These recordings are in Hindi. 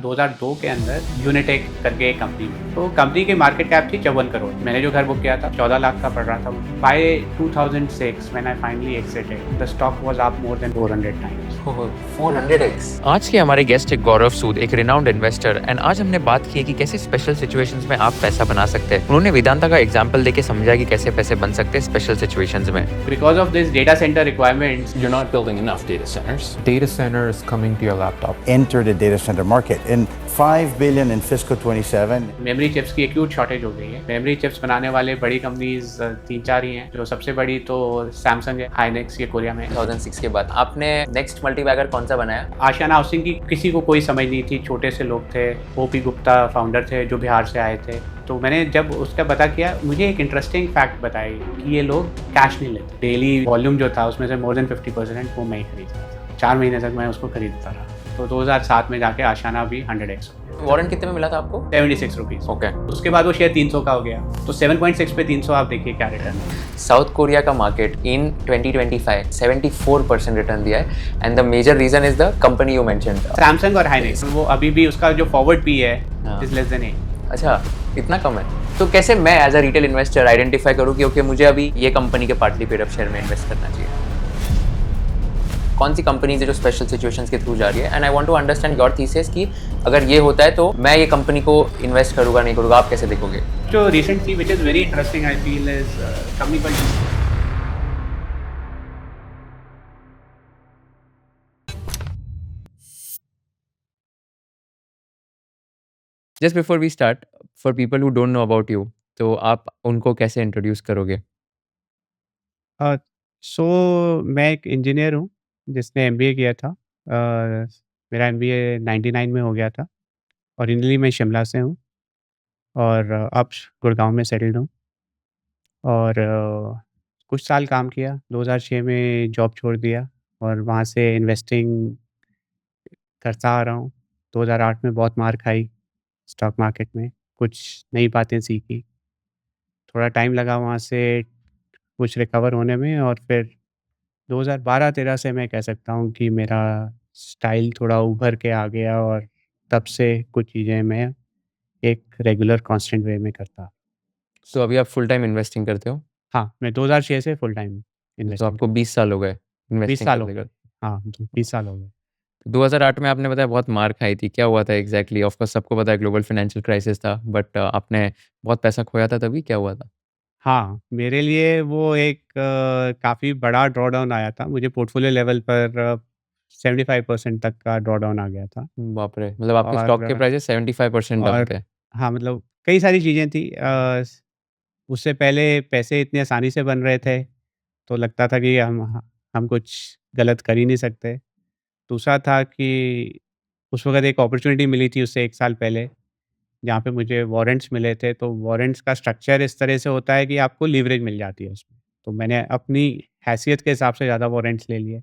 2002 के अंदर यूनिटेक करके एक कंपनी में, तो कंपनी की मार्केट कैप थी 54 करोड़। मैंने जो घर बुक किया था 14 लाख का पड़ रहा था। By 2006 when I finally exited the stock was up more than 400 times. 400x। आज के हमारे गेस्ट है गौरव सूद, एक रिनाउंड इन्वेस्टर, एंड आज हमने बात की है कि कैसे स्पेशल सिचुएशंस में आप पैसा बना सकते हैं। उन्होंने वेदांता का एग्जांपल देके समझा कि कैसे पैसे बन सकते हैं स्पेशल सिचुएशंस में। Because of this data center requirements, You're not building enough data centers. Data centers coming to your laptop. Enter the data center market. In 5 billion in fiscal 27. Memory chips की एक्यूट शॉर्टेज हो गई है। मेमोरी चिप्स बनाने वाले बड़ी कंपनीज 3-4 ही हैं। जो सबसे बड़ी तो सैमसंग है, हाइनेक्स, ये कोरिया में। 2006 के बाद आपने नेक्स्ट मल्टीबैगर कौन सा बनाया? आशियाना हाउसिंग की किसी को कोई समझ नहीं थी, छोटे से लोग थे। ओपी गुप्ता फाउंडर थे जो बिहार से आए थे। तो मैंने जब उसका पता किया, मुझे एक इंटरेस्टिंग फैक्ट बताई कि ये लोग कैश नहीं लेते। डेली वॉल्यूम जो था उसमें से मोर देन 50% वो मैं ही खरीदता था। 4 महीने तक मैं उसको खरीदता रहा। तो 2007 में जाके आशियाना भी 100x। वारंट कितने में मिला था आपको? 76 रुपीज़। ओके। उसके बाद वो शेयर 300 का हो गया। तो 7.6 पे 300, आप देखिए क्या रिटर्न है। साउथ कोरिया का मार्केट इन 2025 74% रिटर्न दिया है, and the major reason is the company you mentioned, Samsung और हाइनेक्स। वो अभी भी उसका जो फॉरवर्ड पी है इज लेस देन 8। अच्छा, इतना कम है? तो कैसे मैं as a retail investor identify करूँ कि ओके मुझे अभी ये कंपनी के पार्टली पेड अप शेयर में इन्वेस्ट करना चाहिए? कौन सी कंपनीज है जो स्पेशल सिचुएशंस के थ्रू जा रही है, and I want to understand your thesis कि अगर ये होता है तो मैं ये कंपनी को इन्वेस्ट करूँगा नहीं करूँगा, आप कैसे देखोगे? जो recently which is very interesting I feel is company called just before we start, for people who don't know about you, तो आप उनको कैसे इंट्रोड्यूस करोगे? सो मैं एक इंजीनियर हूँ जिसने एमबीए किया था। मेरा एमबीए 99 में हो गया था। ओरिजिनली मैं शिमला से हूँ और अब गुड़गांव में सेटल्ड हूँ। और कुछ साल काम किया, 2006 में जॉब छोड़ दिया और वहाँ से इन्वेस्टिंग करता आ रहा हूँ। 2008 में बहुत मार खाई स्टॉक मार्केट में, कुछ नई बातें सीखी। थोड़ा टाइम लगा वहाँ से कुछ रिकवर होने में, और फिर 2012-13 से मैं कह सकता हूँ कि मेरा स्टाइल थोड़ा उभर के आ गया, और तब से कुछ चीज़ें मैं एक रेगुलर कांस्टेंट वे में करता। सो अभी आप फुल टाइम इन्वेस्टिंग करते हो? हाँ, मैं 2006 से फुल टाइम तो इन्वेस्टिंग आपको 20 साल हो गए 20 इन्वेस्टिंग साल हो करते गए। करते। हाँ, 20 साल हो गए। 2008 में आपने बताया बहुत मार खाई थी, क्या हुआ था एग्जैक्टली? ऑफ कोर्स सबको पता है ग्लोबल फाइनेंशियल क्राइसिस था, बट आपने बहुत पैसा खोया था, तभी क्या हुआ था? हाँ, मेरे लिए वो एक काफ़ी बड़ा ड्रॉडाउन आया था। मुझे पोर्टफ़ोलियो लेवल पर 75% तक का ड्रॉडाउन आ गया था। बाप रे! मतलब आपके स्टॉक के और प्राइसेस 75% डंप और थे। हाँ, मतलब कई सारी चीज़ें थी। उससे पहले पैसे इतने आसानी से बन रहे थे, तो लगता था कि हम कुछ गलत कर ही नहीं सकते। दूसरा था कि उस वक़्त एक अपॉर्च्युनिटी मिली थी उससे 1 साल पहले, जहाँ पे मुझे वारंट्स मिले थे। तो वारंट्स का स्ट्रक्चर इस तरह से होता है कि आपको लीवरेज मिल जाती है उसमें। तो मैंने अपनी हैसियत के हिसाब से ज़्यादा वारंट्स ले लिए,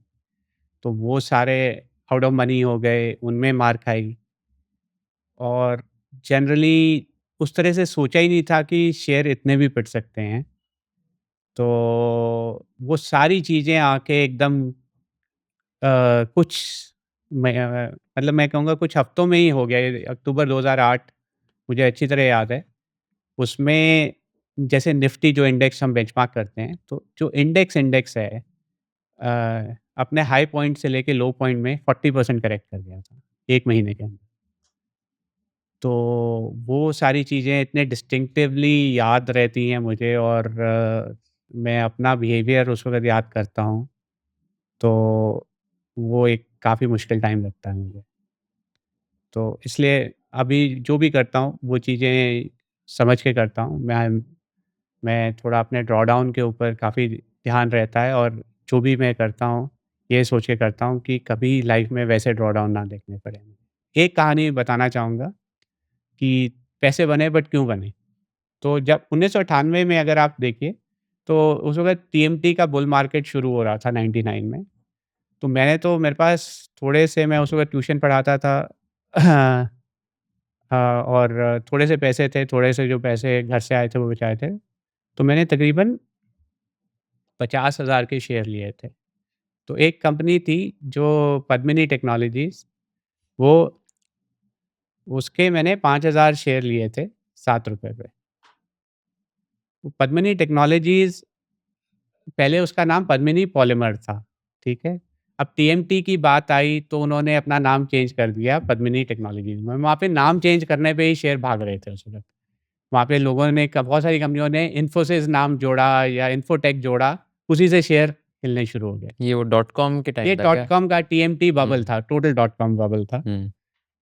तो वो सारे आउट ऑफ मनी हो गए, उनमें मार खाई। और जनरली उस तरह से सोचा ही नहीं था कि शेयर इतने भी पिट सकते हैं। तो वो सारी चीज़ें आके एकदम कुछ मतलब मैं कहूँगा कुछ हफ्तों में ही हो गया। ये अक्टूबर 2008 मुझे अच्छी तरह याद है। उसमें जैसे निफ्टी जो इंडेक्स हम बेंचमार्क करते हैं, तो जो इंडेक्स है अपने हाई पॉइंट से लेके लो पॉइंट में 40% करेक्ट कर गया था 1 महीने के अंदर। तो वो सारी चीज़ें इतने डिस्टिंक्टिवली याद रहती हैं मुझे, और मैं अपना बिहेवियर उस वक़्त याद करता हूँ, तो वो एक काफ़ी मुश्किल टाइम लगता है मुझे। तो इसलिए अभी जो भी करता हूँ, वो चीज़ें समझ के करता हूँ। मैं थोड़ा अपने ड्रॉडाउन के ऊपर काफ़ी ध्यान रहता है, और जो भी मैं करता हूँ, ये सोच के करता हूँ कि कभी लाइफ़ में वैसे ड्रॉडाउन ना देखने पड़े। एक कहानी बताना चाहूँगा कि पैसे बने बट क्यों बने? तो जब 1998 में अगर आप देखिए, तो उस वक़्त टीएमटी का बुल मार्केट शुरू हो रहा था 99 में। तो मेरे पास थोड़े से, मैं उस वक़्त ट्यूशन पढ़ाता था। और थोड़े से पैसे थे, थोड़े से जो पैसे घर से आए थे वो बचाए थे। तो मैंने तकरीबन 50,000 के शेयर लिए थे। तो एक कंपनी थी जो पद्मिनी टेक्नोलॉजीज़, वो उसके मैंने 5,000 शेयर लिए थे ₹7 पे। पद्मिनी टेक्नोलॉजीज़, पहले उसका नाम पद्मिनी पॉलीमर था, ठीक है? अब टीएमटी की बात आई तो उन्होंने अपना नाम चेंज कर दिया पद्मिनी टेक्नोलॉजीज़ में। वहाँ पे नाम चेंज करने पे ही शेयर भाग रहे थे उस वक़्त। वहाँ पे लोगों ने बहुत सारी कंपनियों ने इन्फोसिस नाम जोड़ा या इन्फोटेक जोड़ा, उसी से शेयर हिलने शुरू हो गए। ये वो डॉट कॉम के ये टाइम था डॉट क्या? कॉम का टीएमटी बबल हुँ, था, टोटल डॉट कॉम बबल था। हुँ,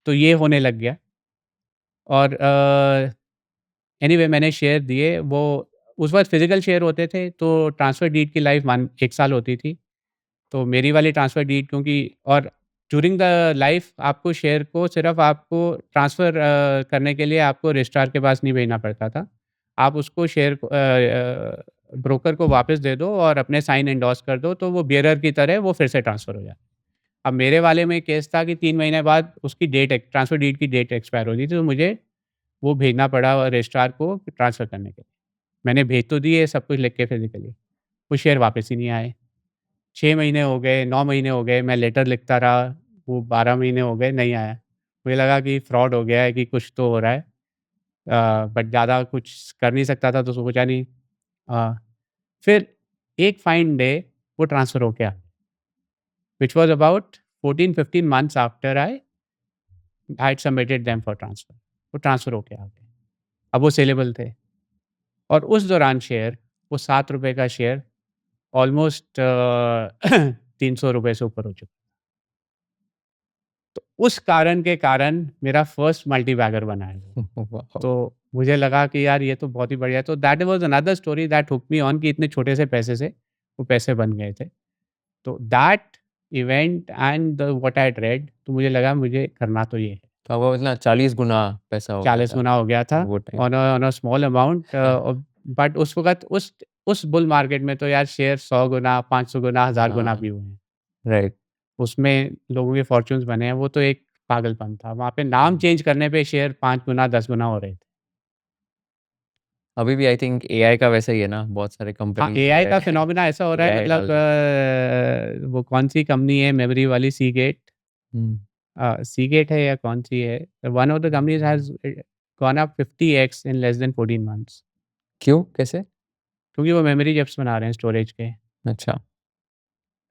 तो ये होने लग गया और एनीवे मैंने शेयर दिए। वो उस वक़्त फिज़िकल शेयर होते थे तो ट्रांसफ़र डीड की लाइफ़ 1 साल होती थी। तो मेरी वाली ट्रांसफ़र डीड क्योंकि और ड्यूरिंग द लाइफ़ आपको शेयर को सिर्फ़ आपको ट्रांसफ़र करने के लिए आपको रजिस्ट्रार के पास नहीं भेजना पड़ता था। आप उसको शेयर को ब्रोकर को वापस दे दो और अपने साइन एंडोर्स कर दो, तो वो बियरर की तरह वो फिर से ट्रांसफ़र हो जाए। अब मेरे वाले में केस था कि 3 महीने बाद उसकी ट्रांसफ़र डीड की डेट एक्सपायर हो रही थी, तो मुझे वो भेजना पड़ा रजिस्ट्रार को ट्रांसफ़र करने के लिए। मैंने भेज तो दिए सब कुछ लिख के फिज़िकली, वो शेयर वापस ही नहीं आए। 6 महीने हो गए, 9 महीने हो गए, मैं लेटर लिखता रहा, वो 12 महीने हो गए, नहीं आया। मुझे लगा कि फ्रॉड हो गया है कि कुछ तो हो रहा है। बट ज़्यादा कुछ कर नहीं सकता था तो सोचा नहीं। अ, फिर एक फाइन डे वो ट्रांसफ़र हो गया, which was about 14-15 months after I had submitted them for transfer. वो ट्रांसफ़र हो गया आगे। अब वो सेलेबल थे और उस दौरान शेयर, वो ₹7 का शेयर ऑलमोस्ट ₹300 से ऊपर हो चुका। तो उस कारण के कारण मेरा फर्स्ट मल्टी बैगर बना है वो। वाओ! तो मुझे लगा कि यार ये तो बहुत ही बढ़िया है। तो that was another story that hook me on कि इतने छोटे से पैसे से वो पैसे बन गए थे। तो that event and the what I had read, तो मुझे लगा मुझे करना तो ये है। तो आपका मतलब 40 गुना पैसा हो गया 40 था गुना हो गया था वो time. On a small amount but उस वक़्त उस बुल मार्केट में तो यार शेयर 100 गुना, 500 गुना, 1000 गुना हाँ, भी हुए हैं। राइट। उसमें लोगों के फॉर्च्यून्स बने हैं, वो तो एक पागलपन था। वहाँ पे नाम चेंज करने पे शेयर 5 गुना, 10 गुना हो रहे थे। अभी भी आई थिंक एआई का वैसा ही है ना, बहुत सारे हाँ, कंपनीज़ जो एआई है का फिनोमेना ऐसा हो रहा है एआई डाल मतलब रहे हैं। वो कौन-सी कंपनी है मेमोरी वाली सीगेट हुँ, सीगेट है या कौन-सी है? One of the companies has gone up 50x in less than 14 months क्यों? कैसे? क्योंकि वो मेमोरी चिप्स बना रहे हैं स्टोरेज के। अच्छा,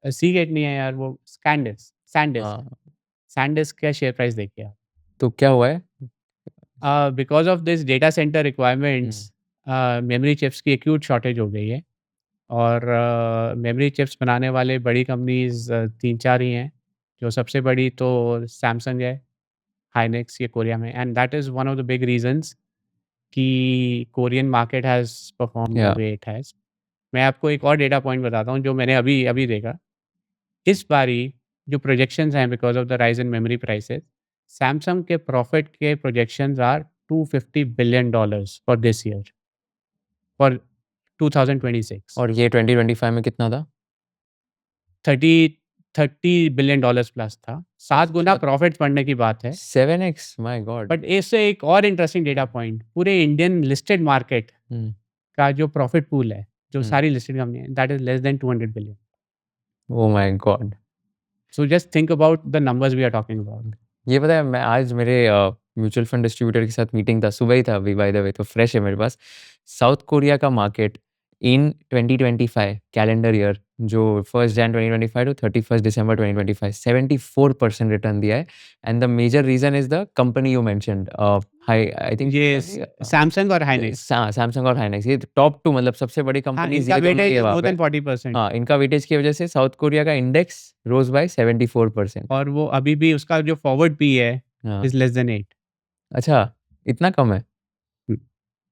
सीगेट नहीं है यार वो सैनडिस्क हाँ, सैनडिस्क का शेयर प्राइस देखिए आप। तो क्या हुआ है? Because of this data centre hmm, requirements memory chips की एक्यूट शॉर्टेज हो गई है और मेमोरी चिप्स बनाने वाले बड़ी कंपनीज़ 3-4 ही हैं। जो सबसे बड़ी तो सैमसंग है, हाइनेक्स ये कोरिया में and that is one of the big reasons कि Korean market has performed the या वे इट हैज़। मैं आपको एक और डेटा पॉइंट बताता हूँ जो मैंने अभी अभी देखा। इस बारी जो प्रोजेक्शंस हैं because of the rise in memory prices, Samsung के प्रॉफिट के projections are $250 billion for this year, for 2026। और ये 2025 में कितना था? 30 $30 बिलियन प्लस था। 7 गुना अच्छा, प्रॉफिट्स बढ़ने की बात है। 7x my God! बट इससे एक और इंटरेस्टिंग डेटा पॉइंट, पूरे इंडियन लिस्टेड मार्केट हुँ, का जो प्रॉफिट पूल है, जो हुँ, सारी लिस्टेड कंपनी है, that is less than 200 billion. Oh my God! So just think about the numbers we are talking about. ये पता है मैं आज मेरे म्यूचुअल फंड डिस्ट्रीब्यूटर के साथ मीटिंग था, सुबह ही था अभी बाय द वे तो फ्रेश है मेरे पास। साउथ कोरिया का मार्केट इन 2025 कैलेंडर ईयर जो 1st Jain 2025 to 31st December 2025 74% return दिया है and the major reason is the company you mentioned हाई आई थिंक ये सैमसंग और हाइनेक्स। सैमसंग और हाइनेक्स ये टॉप 2 मतलब सबसे बड़ी हाँ, कंपनीज़ इनका ये दोनों ही वेटेज है वहाँ मोर पे। देन 40%। हाँ, इनका वेटेज की वजह से साउथ कोरिया का इंडेक्स रोज़ बाय 74%। और वो अभी भी उसका जो फॉरवर्ड पी है हाँ, इज़ लेस देन 8। अच्छा इतना कम है? हुँ,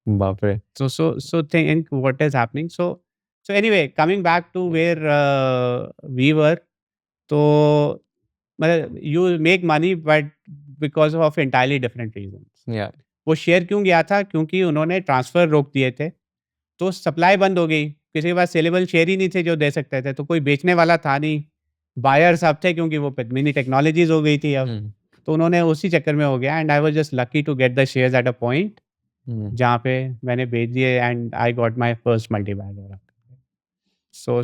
बाप रे! so think what is happening. So anyway, coming back to where we were, तो मतलब you make money but because of entirely different reasons. या वो शेयर क्यों गया था? क्योंकि उन्होंने ट्रांसफ़र रोक दिए थे, तो सप्लाई बंद हो गई। किसी के पास सेलेबल शेयर ही नहीं थे जो दे सकते थे, तो कोई बेचने वाला था नहीं। बायर्स अब थे क्योंकि वो पद्मिनी टेक्नोलॉजीज़ हो गई थी अब। हुँ, तो उन्होंने उसी चक्कर में हो गया and I was just lucky to get the shares at a point हुँ। जहाँ पे मैंने बेच दिए and I got my first multibagger. So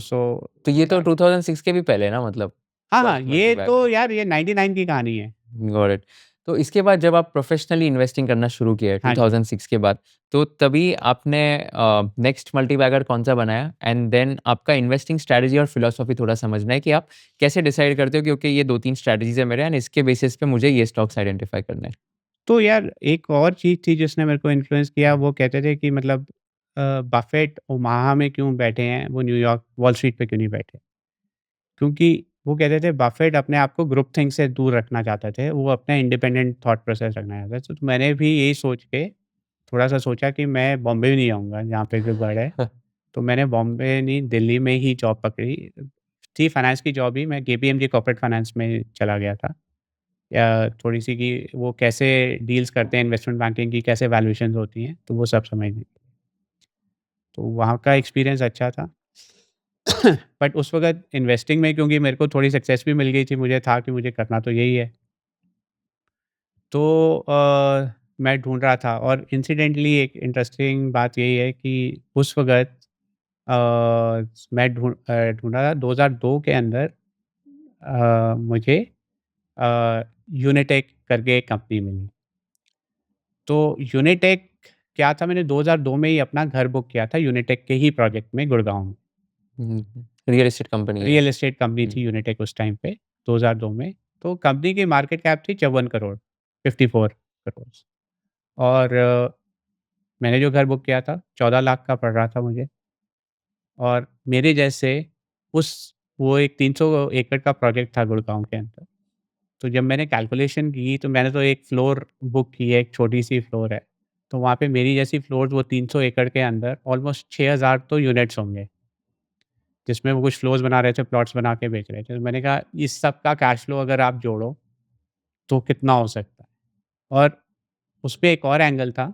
तो ये तो 2006 के भी पहले ना मतलब हाँ, हाँ, फर्स्ट ये मल्टीबैग तो यार ये 99 की कहानी है। Got it. तो इसके बाद जब आप प्रोफेशनली इन्वेस्टिंग करना शुरू किए हाँ जी। 2006 के बाद, तो तभी आपने नेक्स्ट मल्टीबैगर कौन-सा बनाया? एंड देन आपका इन्वेस्टिंग स्ट्रैटेजी और फिलॉसफी थोड़ा समझना है कि आप कैसे डिसाइड करते हो कि ओके ये 2-3 स्ट्रैटेजीज़ है मेरे एंड इसके बेसिस पे मुझे ये स्टॉक्स आइडेंटिफाई करने हैं। तो यार एक और चीज़ थी जिसने मेरे को इन्फ्लुएंस किया, वो कहते थे कि मतलब बफेट ओमाहा में क्यों बैठे हैं, वो न्यूयॉर्क वॉल स्ट्रीट पे क्यों नहीं बैठे? क्योंकि वो कहते थे बफेट अपने आप को ग्रुप थिंक से दूर रखना चाहते थे, वो अपना इंडिपेंडेंट थॉट प्रोसेस रखना चाहते थे। तो मैंने भी यही सोच के थोड़ा-सा सोचा कि मैं बॉम्बे भी नहीं आऊँगा जहाँ पे भी है। तो मैंने बॉम्बे नहीं, दिल्ली में ही जॉब पकड़ी। थी फाइनेंस की जॉब ही, मैं केपीएमजी कॉर्पोरेट फाइनेंस में चला गया था। या थोड़ी-सी कि वो कैसे डील्स करते हैं इन्वेस्टमेंट बैंकिंग की, कैसे वैल्यूएशंस होती हैं, तो वो सब समझने। तो वहाँ का एक्सपीरियंस अच्छा था। बट उस वक़्त इन्वेस्टिंग में क्योंकि मेरे को थोड़ी सक्सेस भी मिल गई थी, मुझे था कि मुझे करना तो यही है। तो मैं ढूँढ रहा था और इंसिडेंटली एक इंटरेस्टिंग बात यही है कि उस वक़्त अ, मैं ढूँढ रहा था 2002 के अंदर मुझे अ, यूनिटेक करके एक कंपनी मिली। तो यूनिटेक क्या था, मैंने 2002 में ही अपना घर बुक किया था यूनिटेक के ही प्रोजेक्ट में गुड़गाँव में। रियल एस्टेट कंपनी है। रियल एस्टेट कंपनी हुँ। थी यूनिटेक उस टाइम पे 2002 में। तो कंपनी की मार्केट कैप थी 54 करोड़, 54 करोड़। और मैंने जो घर बुक किया था 14 लाख का पड़ रहा था मुझे। और मेरे जैसे उस वो एक 300 एकड़ का प्रोजेक्ट था गुड़गाँव के अंदर। तो जब मैंने कैलकुलेशन की तो मैंने तो एक फ्लोर बुक की है, एक छोटी-सी फ्लोर है। तो वहाँ पे मेरी जैसी फ्लोर्स वो 300 एकड़ के अंदर ऑलमोस्ट 6000 तो यूनिट्स होंगे, जिसमें वो कुछ फ्लोर्स बना रहे थे, प्लॉट्स बना के बेच रहे थे। तो मैंने कहा इस सब का कैश फ्लो अगर आप जोड़ो, तो कितना हो सकता है? और उसपे एक और एंगल था।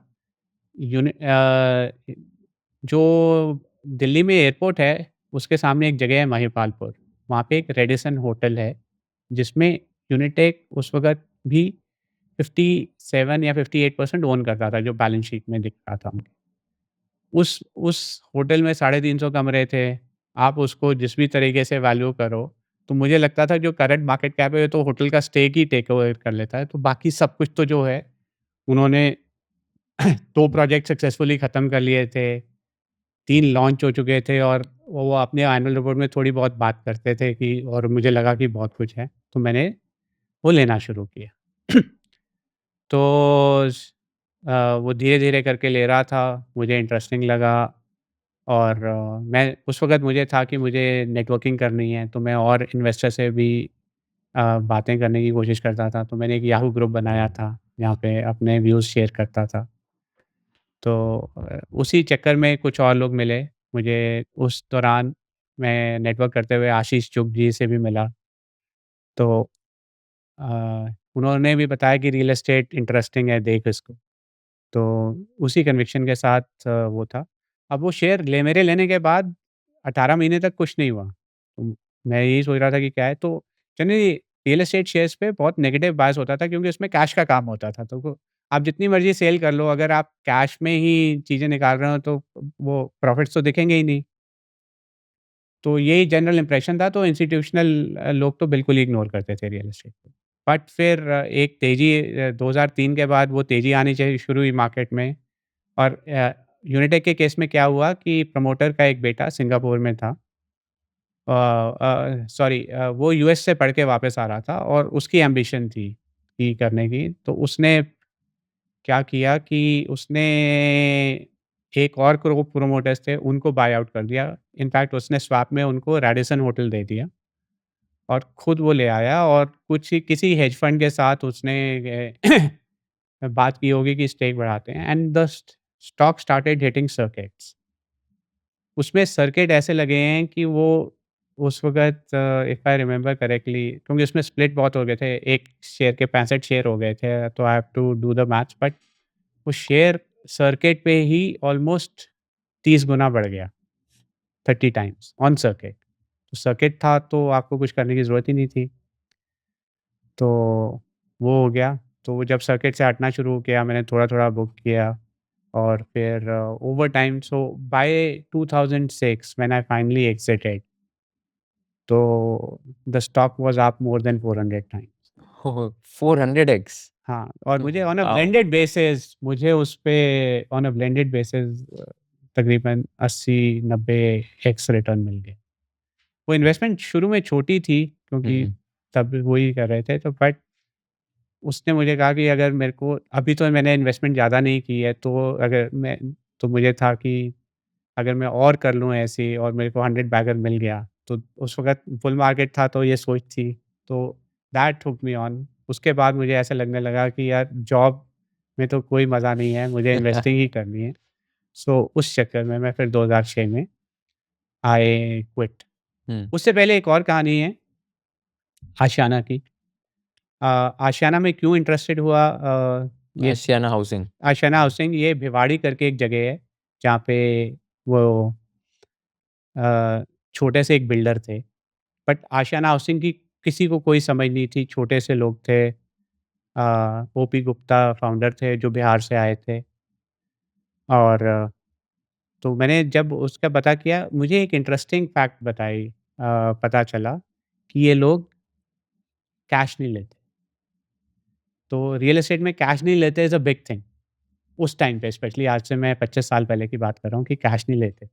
जो दिल्ली में एयरपोर्ट है, उसके सामने एक जगह है महिपालपुर। वहाँ पे एक रेडिसन होटल है, जिसमें यूनिटेक उस वक़्त भी 57 या 58% ओन करता था, जो बैलेंस शीट में दिख रहा था। उस होटल में 350 कमरे थे। आप उसको जिस भी तरीके से वैल्यू करो, तो मुझे लगता था जो करंट मार्केट कैप है, तो होटल का स्टेक ही टेक ओवर कर लेता है। तो बाकी सब कुछ तो जो है, उन्होंने 2 प्रोजेक्ट सक्सेसफुली खत्म कर लिए थे, 3 लॉन्च हो चुके थे और वो अपने एनुअल रिपोर्ट में थोड़ी बहुत बात करते थे कि, और मुझे लगा कि बहुत कुछ है, तो मैंने वो लेना शुरू किया। तो वो धीरे-धीरे करके ले रहा था, मुझे इंटरेस्टिंग लगा। और मैं उस वक़्त मुझे था कि मुझे नेटवर्किंग करनी है, तो मैं और इन्वेस्टर से भी बातें करने की कोशिश करता था। तो मैंने एक याहू ग्रुप बनाया था, जहाँ पे अपने व्यूज़ शेयर करता था। तो उसी चक्कर में कुछ और लोग मिले मुझे उस दौरान। मैं नेटवर्क करते हुए आशीष चुग जी से भी मिला। तो उन्होंने भी बताया कि रियल एस्टेट इंटरेस्टिंग है, देख इसको। तो उसी कन्विक्शन के साथ वो था। अब वो शेयर मेरे लेने के बाद 18 महीने तक कुछ नहीं हुआ। मैं यही सोच रहा था कि क्या है, तो जनरली रियल एस्टेट शेयर्स पे बहुत नेगेटिव बायस होता था, क्योंकि उसमें कैश का काम होता था। तो वो आप जितनी मर्ज़ी सेल कर लो, अगर आप कैश में ही चीज़ें निकाल रहे हो, तो वो प्रॉफ़िट्स तो दिखेंगे ही नहीं। तो यही जनरल इंप्रेशन था, तो इंस्टीट्यूशनल लोग तो बिल्कुल ही इग्नोर करते थे रियल एस्टेट को। बट फिर एक तेज़ी 2003 के बाद वो तेज़ी आनी चाहिए शुरू हुई मार्केट में। और यूनिटेक के केस में क्या हुआ कि प्रमोटर का एक बेटा सिंगापुर में था। सॉरी, वो यूएस से पढ़ के वापस आ रहा था और उसकी एम्बिशन थी कि करने की। तो उसने क्या किया कि उसने एक और ग्रुप प्रोमोटर्स थे, उनको बाय आउट कर दिया। इनफैक्ट उसने स्वैप में उनको रेडिसन होटल दे दिया और खुद वो ले आया, और कुछ ही किसी हेज फंड के साथ उसने बात की होगी कि स्टेक बढ़ाते हैं, and the stock started hitting circuits. उसमें सर्किट ऐसे लगे हैं कि वो उस वक़्त इफ आई रिमेंबर करेक्टली, क्योंकि उसमें स्प्लिट बहुत हो गए थे, एक शेयर के 65 शेयर हो गए थे, तो I have to do the maths. But वो शेयर सर्किट पे ही ऑलमोस्ट 30 गुना बढ़ गया, 30 टाइम्स ऑन सर्किट। तो सर्किट था तो आपको कुछ करने की ज़रूरत ही नहीं थी। तो वो हो गया। तो वो जब सर्किट से हटना शुरू किया, मैंने थोड़ा-थोड़ा बुक किया। और फिर over time, so by 2006 when I finally exited, तो the stock was up more than 400 times. Oh, 400x। हाँ, और मुझे wow. On a blended basis तकरीबन 80-90 एक्स रिटर्न मिल गए। वो इन्वेस्टमेंट शुरू में छोटी थी क्योंकि हम्म। तब वही कर रहे थे, तो बट उसने मुझे कहा कि अगर मेरे को अभी तो मैंने इन्वेस्टमेंट ज़्यादा नहीं की है, तो अगर मैं तो मुझे था कि अगर मैं और कर लूँ ऐसे और मेरे को 100 बैगर मिल गया, तो उस वक़्त बुल मार्केट था तो ये सोच थी, तो दैट टूक मी ऑन। उसके बाद मुझे ऐसा लगने लगा कि यार जॉब में तो कोई मज़ा नहीं है, मुझे इन्वेस्टिंग ही करनी है। सो उस चक्कर में मैं फिर 2006 में आई क्विट। हम्म। उससे पहले एक और कहानी है आशियाना की। आशियाना में क्यों इंटरेस्टेड हुआ, ये एशियाना हाउसिंग। आशियाना हाउसिंग ये भिवाड़ी करके एक जगह है, जहाँ पे वो अ, छोटे से एक बिल्डर थे। बट आशियाना हाउसिंग की किसी को कोई समझ नहीं थी, छोटे से लोग थे। ओपी गुप्ता फाउंडर थे जो बिहार से आए थे। और तो मैंने जब उसका पता किया, मुझे एक इंटरेस्टिंग फैक्ट पता चला कि ये लोग कैश नहीं लेते। तो रियल एस्टेट में कैश नहीं लेते इज़ अ बिग थिंग। उस टाइम पे स्पेशली, आज से मैं 25 साल पहले की बात कर रहा हूँ, कि कैश नहीं लेते।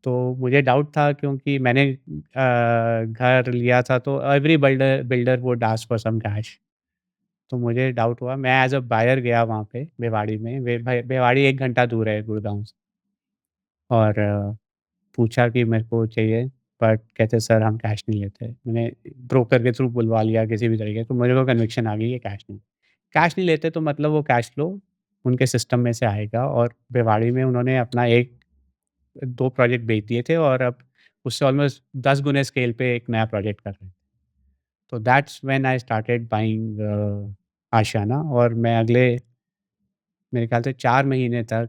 तो मुझे डाउट था क्योंकि मैंने घर लिया था तो every builder builder would ask for some cash. तो मुझे डाउट हुआ, मैं एज़ अ बायर गया वहाँ पे भिवाड़ी में। भिवाड़ी 1 घंटा दूर है गुड़गाँव से। और पूछा कि मेरे को चाहिए, बट कहते सर हम कैश नहीं लेते। मैंने ब्रोकर के थ्रू बुलवा लिया किसी भी तरीके, तो मेरे को कन्विक्शन आ गई ये कैश नहीं लेते, तो मतलब वो कैश फ्लो उनके सिस्टम में से आएगा। और भिवाड़ी में उन्होंने अपना 1-2 प्रोजेक्ट बेच दिए थे और अब उससे ऑलमोस्ट 10 गुने स्केल पे एक नया प्रोजेक्ट कर रहे हैं। तो that's when I started buying Ashiana. और मैं अगले मेरे ख्याल से 4 महीने तक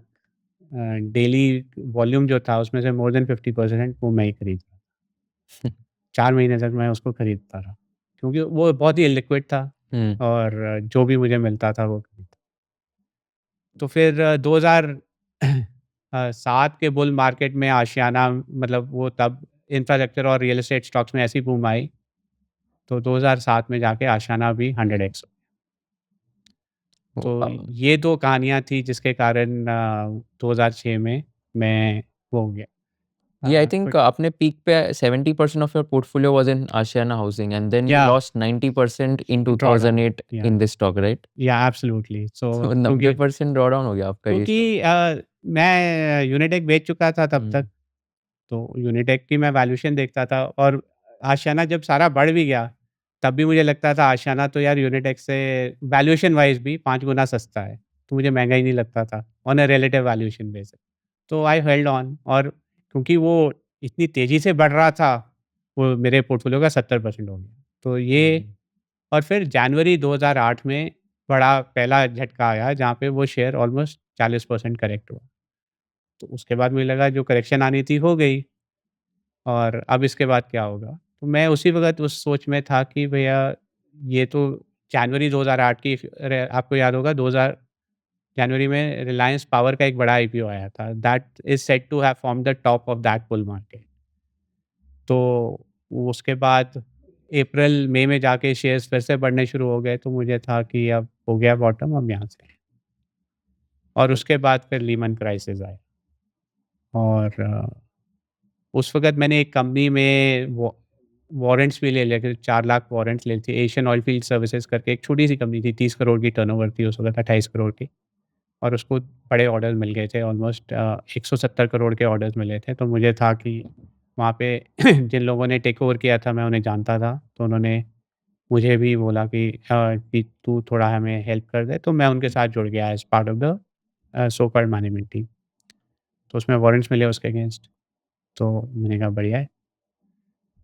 डेली वॉल्यूम जो था उसमें से मोर देन 50% वो मैं ही खरीद रहा था। 4 महीने तक मैं उसको खरीदता रहा, क्योंकि वो बहुत ही इलिक्विड था हम्म। और जो भी मुझे मिलता था वो खरीदता। तो फिर 2007 के बुल मार्केट में आशियाना, मतलब वो तब इंफ्रास्ट्रक्चर और रियल एस्टेट स्टॉक्स में ऐसी बूम आई, तो 2007 में जाके आशियाना भी 100 एक्स। तो वाओ। ये 2 कहानियाँ थी जिसके कारण 2006 में मैं वो हो गया। ये आई बट थिंक अपने पीक पे 70% of your portfolio was in Ashiana Housing and then you yeah lost 90% in drawdown 2008 या in this stock, right? Yeah absolutely. So तो क्योंकि 90% ड्रॉ डाउन हो गया आपका ये स्टॉक। क्योंकि मैं यूनिटेक बेच चुका था तब तक। हम्म। तो यूनिटेक की मैं वैल्यूएशन देखता था, और आशियाना जब सारा बढ़ भी गया, तब भी मुझे लगता था आशियाना तो यार यूनिटेक से वैल्यूएशन वाइज़ भी 5 गुना सस्ता है, तो मुझे महँगा ही नहीं लगता था on a relative valuation basis. तो आई हेल्ड ऑन, और क्योंकि वो इतनी तेज़ी से बढ़ रहा था, वो मेरे पोर्टफोलियो का 70% हो गया। तो ये, हम्म। और फिर जनवरी 2008 में बड़ा पहला झटका आया जहाँ पे वो शेयर ऑलमोस्ट 40% करेक्ट हुआ। तो उसके बाद मुझे लगा जो करेक्शन आनी थी हो गई, और अब इसके बाद क्या होगा? तो मैं उसी वक़्त उस सोच में था कि भैया ये तो जनवरी 2008 की, अरे आपको याद होगा 2000 जनवरी में रिलायंस पावर का एक बड़ा आईपीओ आया था, that is said to have formed the top of that bull market. तो उसके बाद अप्रैल मई में जाके शेयर्स फिर से बढ़ने शुरू हो गए, तो मुझे था कि अब हो गया बॉटम, अब यहाँ से। और उसके बाद फिर लीमन क्राइसिस आया। और उस वक़्त मैंने एक कंपनी में वारंट्स भी ले लिए थे, 4 लाख वारंट्स लिए थे। एशियन ऑयल सर्विसेज़ करके एक छोटी-सी कंपनी थी, 30 करोड़ की टर्नओवर थी उस वक़्त, 28 करोड़ की। और उसको बड़े ऑर्डर मिल गए थे, ऑलमोस्ट 170 करोड़ के ऑर्डर्स मिले थे। तो मुझे था कि वहाँ पे जिन लोगों ने टेक ओवर किया था मैं उन्हें जानता था, तो उन्होंने मुझे भी बोला कि तू थोड़ा हमें हेल्प कर दे, तो मैं उनके साथ जुड़ गया as part of the so called management team. तो उसमें वारंट्स मिले उसके अगेंस्ट, तो मैंने कहा बढ़िया है।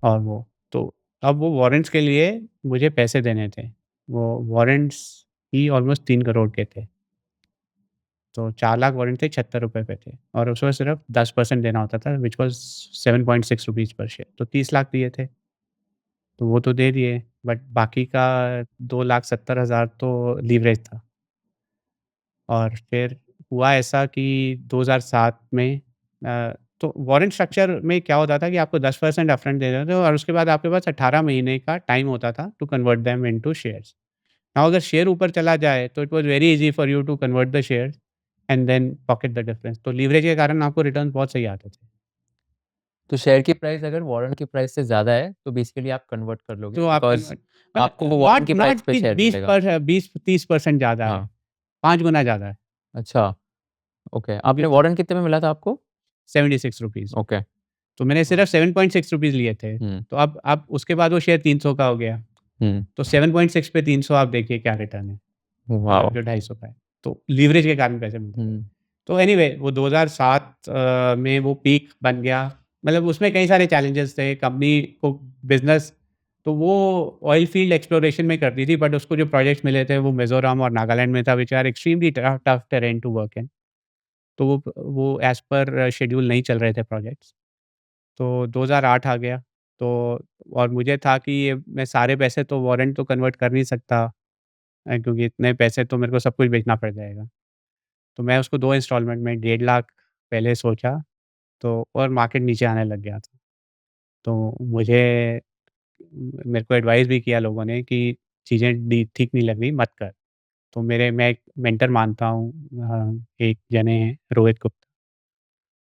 और वो तो अब वो वारंट्स के लिए मुझे पैसे देने थे। वो वारंट्स ही ऑलमोस्ट 3 करोड़ के थे। तो 4 लाख वारंट थे, ₹76 पे थे, और उसमें सिर्फ 10% देना होता था, व्हिच वाज़ ₹7.6 पर शेयर। तो 30 लाख दिए थे, तो वो तो दे दिए, बट बाकी का 2,70,000 तो लीवरेज था। और फिर हुआ ऐसा कि 2007 में तो वारंट स्ट्रक्चर में क्या होता था कि आपको 10% अपफ्रंट दे देते थे और उसके बाद आपके पास 18 महीने का टाइम होता था to convert them into shares. Now अगर शेयर ऊपर चला जाए तो it was very easy for you to convert the shares and then pocket the difference. तो लीवरेज के कारण आपको रिटर्न्स बहुत सही आते थे। तो शेयर की प्राइस अगर वारंट की प्राइस से ज़्यादा है, तो बेसिकली आप कन्वर्ट कर लोगे तो आप बिकॉज़ कन्वर्ट मतलब आपको वो वारंट नॉट की प्राइस नॉट पे कि शेयर 20 मिलेगा। पर 20-30% ज़्यादा है, हाँ, 5 गुना ज़्यादा है। अच्छा, ओके। क्योंकि आपने वारंट कितने में मिला था आपको? ₹76 ओके। तो मैंने सिर्फ ₹7.6 लिए थे। हुँ, तो अब उसके बाद वो शेयर 300 का हो गया। हुँ, तो 7.6 पे 300 आप देखिए क्या रिटर्न है, वाओ! जो 250 का है। तो लीवरेज के कारण पैसे मिलते थे। हुँ, तो एनीवे वो 2007 में वो पीक बन गया। मतलब उसमें कई सारे चैलेंजेस थे। कंपनी को बिज़नेस तो वो ऑयल फ़ील्ड एक्सप्लोरेशन में करती थी बट उसको जो प्रोजेक्ट्स मिले थे वो मिज़ोरम और नागालैंड में था which are extremely tough tough terrain to work in. तो वो एज़ पर शेड्यूल नहीं चल रहे थे प्रोजेक्ट्स। तो 2008 आ गया। तो और मुझे था कि ये मैं सारे पैसे तो वारंट तो कन्वर्ट कर नहीं सकता क्योंकि इतने पैसे तो मेरे को सब कुछ बेचना पड़ जाएगा। तो मैं उसको 2 इंस्टॉलमेंट में 1.5 लाख पहले सोचा तो और मार्केट नीचे आने लग गया था। तो मेरे को एडवाइस भी किया लोगों ने कि चीज़ें डी ठीक नहीं लग रही मत कर। तो मैं एक मेंटर मानता हूँ एक जने हैं रोहित गुप्ता।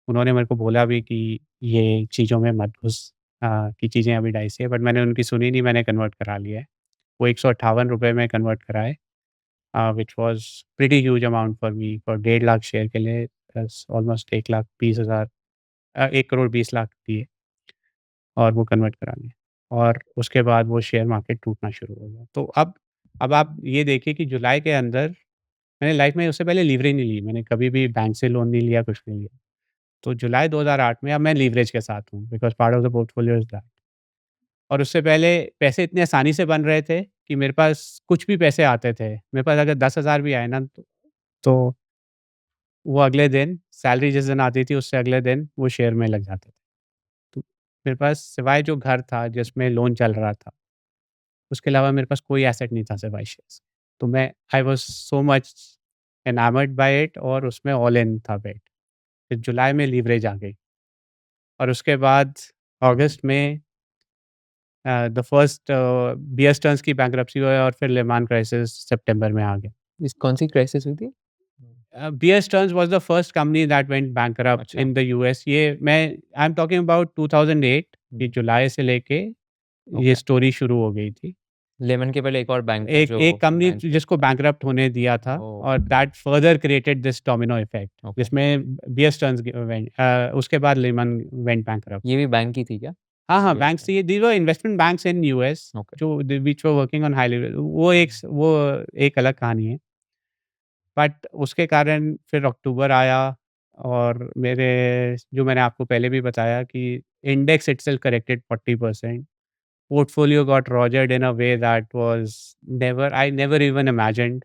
उन्होंने मेरे को बोला भी कि ये चीज़ों में मत घुस कि चीज़ें अभी डाइसी है बट मैंने उनकी सुनी नहीं मैंने कन्वर्ट करा लिया है। वो ₹158 में कन्वर्ट कराए which was pretty huge amount for me for 1.5 lakh share के लिए प्लस ऑलमोस्ट 1,20,000 1 करोड़ 20 लाख दिए और वो कन्वर्ट करा लिए। और उसके बाद वो शेयर मार्केट टूटना शुरू हो गया। तो अब आप ये देखिए कि जुलाई के अंदर मैंने लाइफ़ में उससे पहले लीवरेज नहीं ली। मैंने कभी भी बैंक से लोन नहीं लिया, कुछ नहीं लिया। तो जुलाई 2008 में अब मैं लीवरेज के साथ हूँ because part of the portfolio is that. और उससे पहले पैसे इतने आसानी से बन रहे थे कि मेरे पास कुछ भी पैसे आते थे। मेरे पास अगर 10,000 भी आए ना तो वो अगले दिन सैलरी जिस दिन आती थी उससे अगले दिन वो शेयर में लग जाते थे। तो मेरे पास सिवाय जो घर था जिसमें लोन चल रहा था, उसके अलावा मेरे पास कोई एसेट नहीं था सिवाय शेयर्स। तो मैं I was so much enamoured by it और उसमें ऑल इन था बेट। फिर जुलाई में लीवरेज आ गई और उसके बाद अगस्त में द फर्स्ट बियर स्टर्न्स की बैंक्रप्सी हुई और फिर लेमान क्राइसिस सितंबर में आ गया। इस कौन-सी क्राइसिस हुई थी? Bear Stearns was the first company that went bankrupt अच्छा, in the US। ये मैं आई एम टॉकिंग अबाउट 2008 हुँ, की जुलाई से लेके ये ओके। स्टोरी शुरू हो गई थी। लेमन के पहले एक और बैंक था एक जो एक बैंक कंपनी जिसको बैंकरप्ट होने दिया था ओह! और that further created this domino effect okay. जिसमें बियर स्टर्न्स उसके बाद लेमन वेंट बैंकरप्ट। ये भी बैंक ही थी क्या? हाँ, हाँ, यस, बैंक्स ये these were investment banks in US okay. जो which were working on high level वो एक अलग कहानी है। बट उसके कारण फिर अक्टूबर आया और मेरे जो मैंने आपको पहले भी बताया कि index itself corrected 40%। Portfolio got rogered in a way that was never I never even imagined.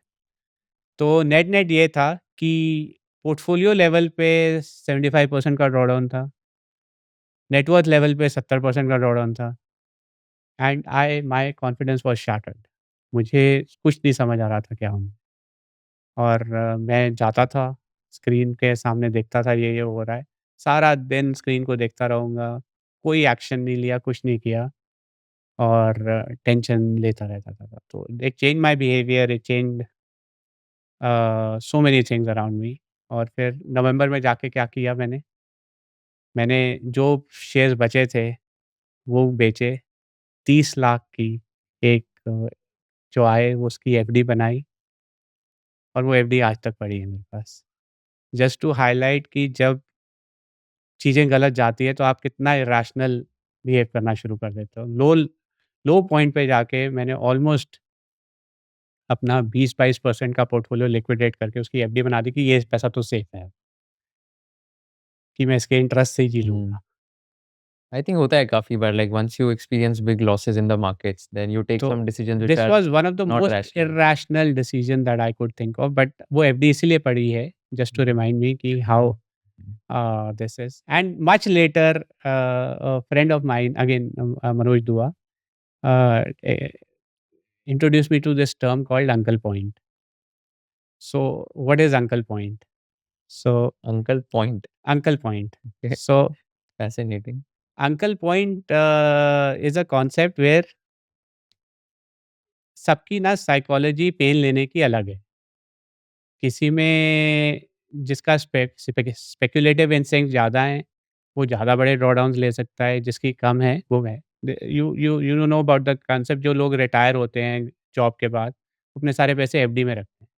तो नेट-नेट ये था कि पोर्टफोलियो लेवल पे 75% का ड्रॉडाउन था, नेट वर्थ लेवल पे 70% का ड्रॉडाउन था and I my confidence was shattered. मुझे कुछ नहीं समझ आ रहा था क्या होना। और मैं जाता था, स्क्रीन के सामने देखता था ये हो रहा है। सारा दिन स्क्रीन को देखता रहूँगा, कोई एक्शन नहीं लिया, कुछ नहीं किया और टेंशन लेता रहता था। तो it changed my behaviour, it changed so many things around me. और फिर नवंबर में जाके क्या किया मैंने जो शेयर्स बचे थे, वो बेचे। 30 लाख की एक जो आए वो उसकी एफडी बनाई और वो एफडी आज तक पड़ी है मेरे पास। जस्ट टू हाइलाइट कि जब चीज़ें गलत जाती है तो आप कितना इरैशनल बिहेव करना शुरू कर देते हो। लो पॉइंट पे जाके मैंने ऑलमोस्ट अपना 20-22% का पोर्टफोलियो लिक्विडेट करके उसकी एफडी बना दी कि ये पैसा तो सेफ है, कि मैं इसके इंटरेस्ट से ही जी हुँ। लूँगा। आई थिंक होता है काफ़ी बार like once you experience big losses in the markets then you take to some decisions which this are was one of the not most rational. Irrational decision that I could think of but वो एफडी इसीलिए पड़ी है जस्ट टू रिमाइंड मी कि how this is and much later a friend of mine again Manoj Dua eh, introduced me to this term called uncle point. So what is uncle point? So uncle point. Uncle point. So fascinating. Uncle point is a concept where सबकी ना साइकोलॉजी पेन लेने की अलग है। किसी में जिसका स्पेक्युलेटिव इंस्टिंक्ट ज़्यादा है, वो ज़्यादा बड़े ड्रॉडाउन्स ले सकता है, जिसकी कम है, वो है। You know about the concept, जो लोग रिटायर होते हैं जॉब के बाद, अपने सारे पैसे एफडी में रखते हैं।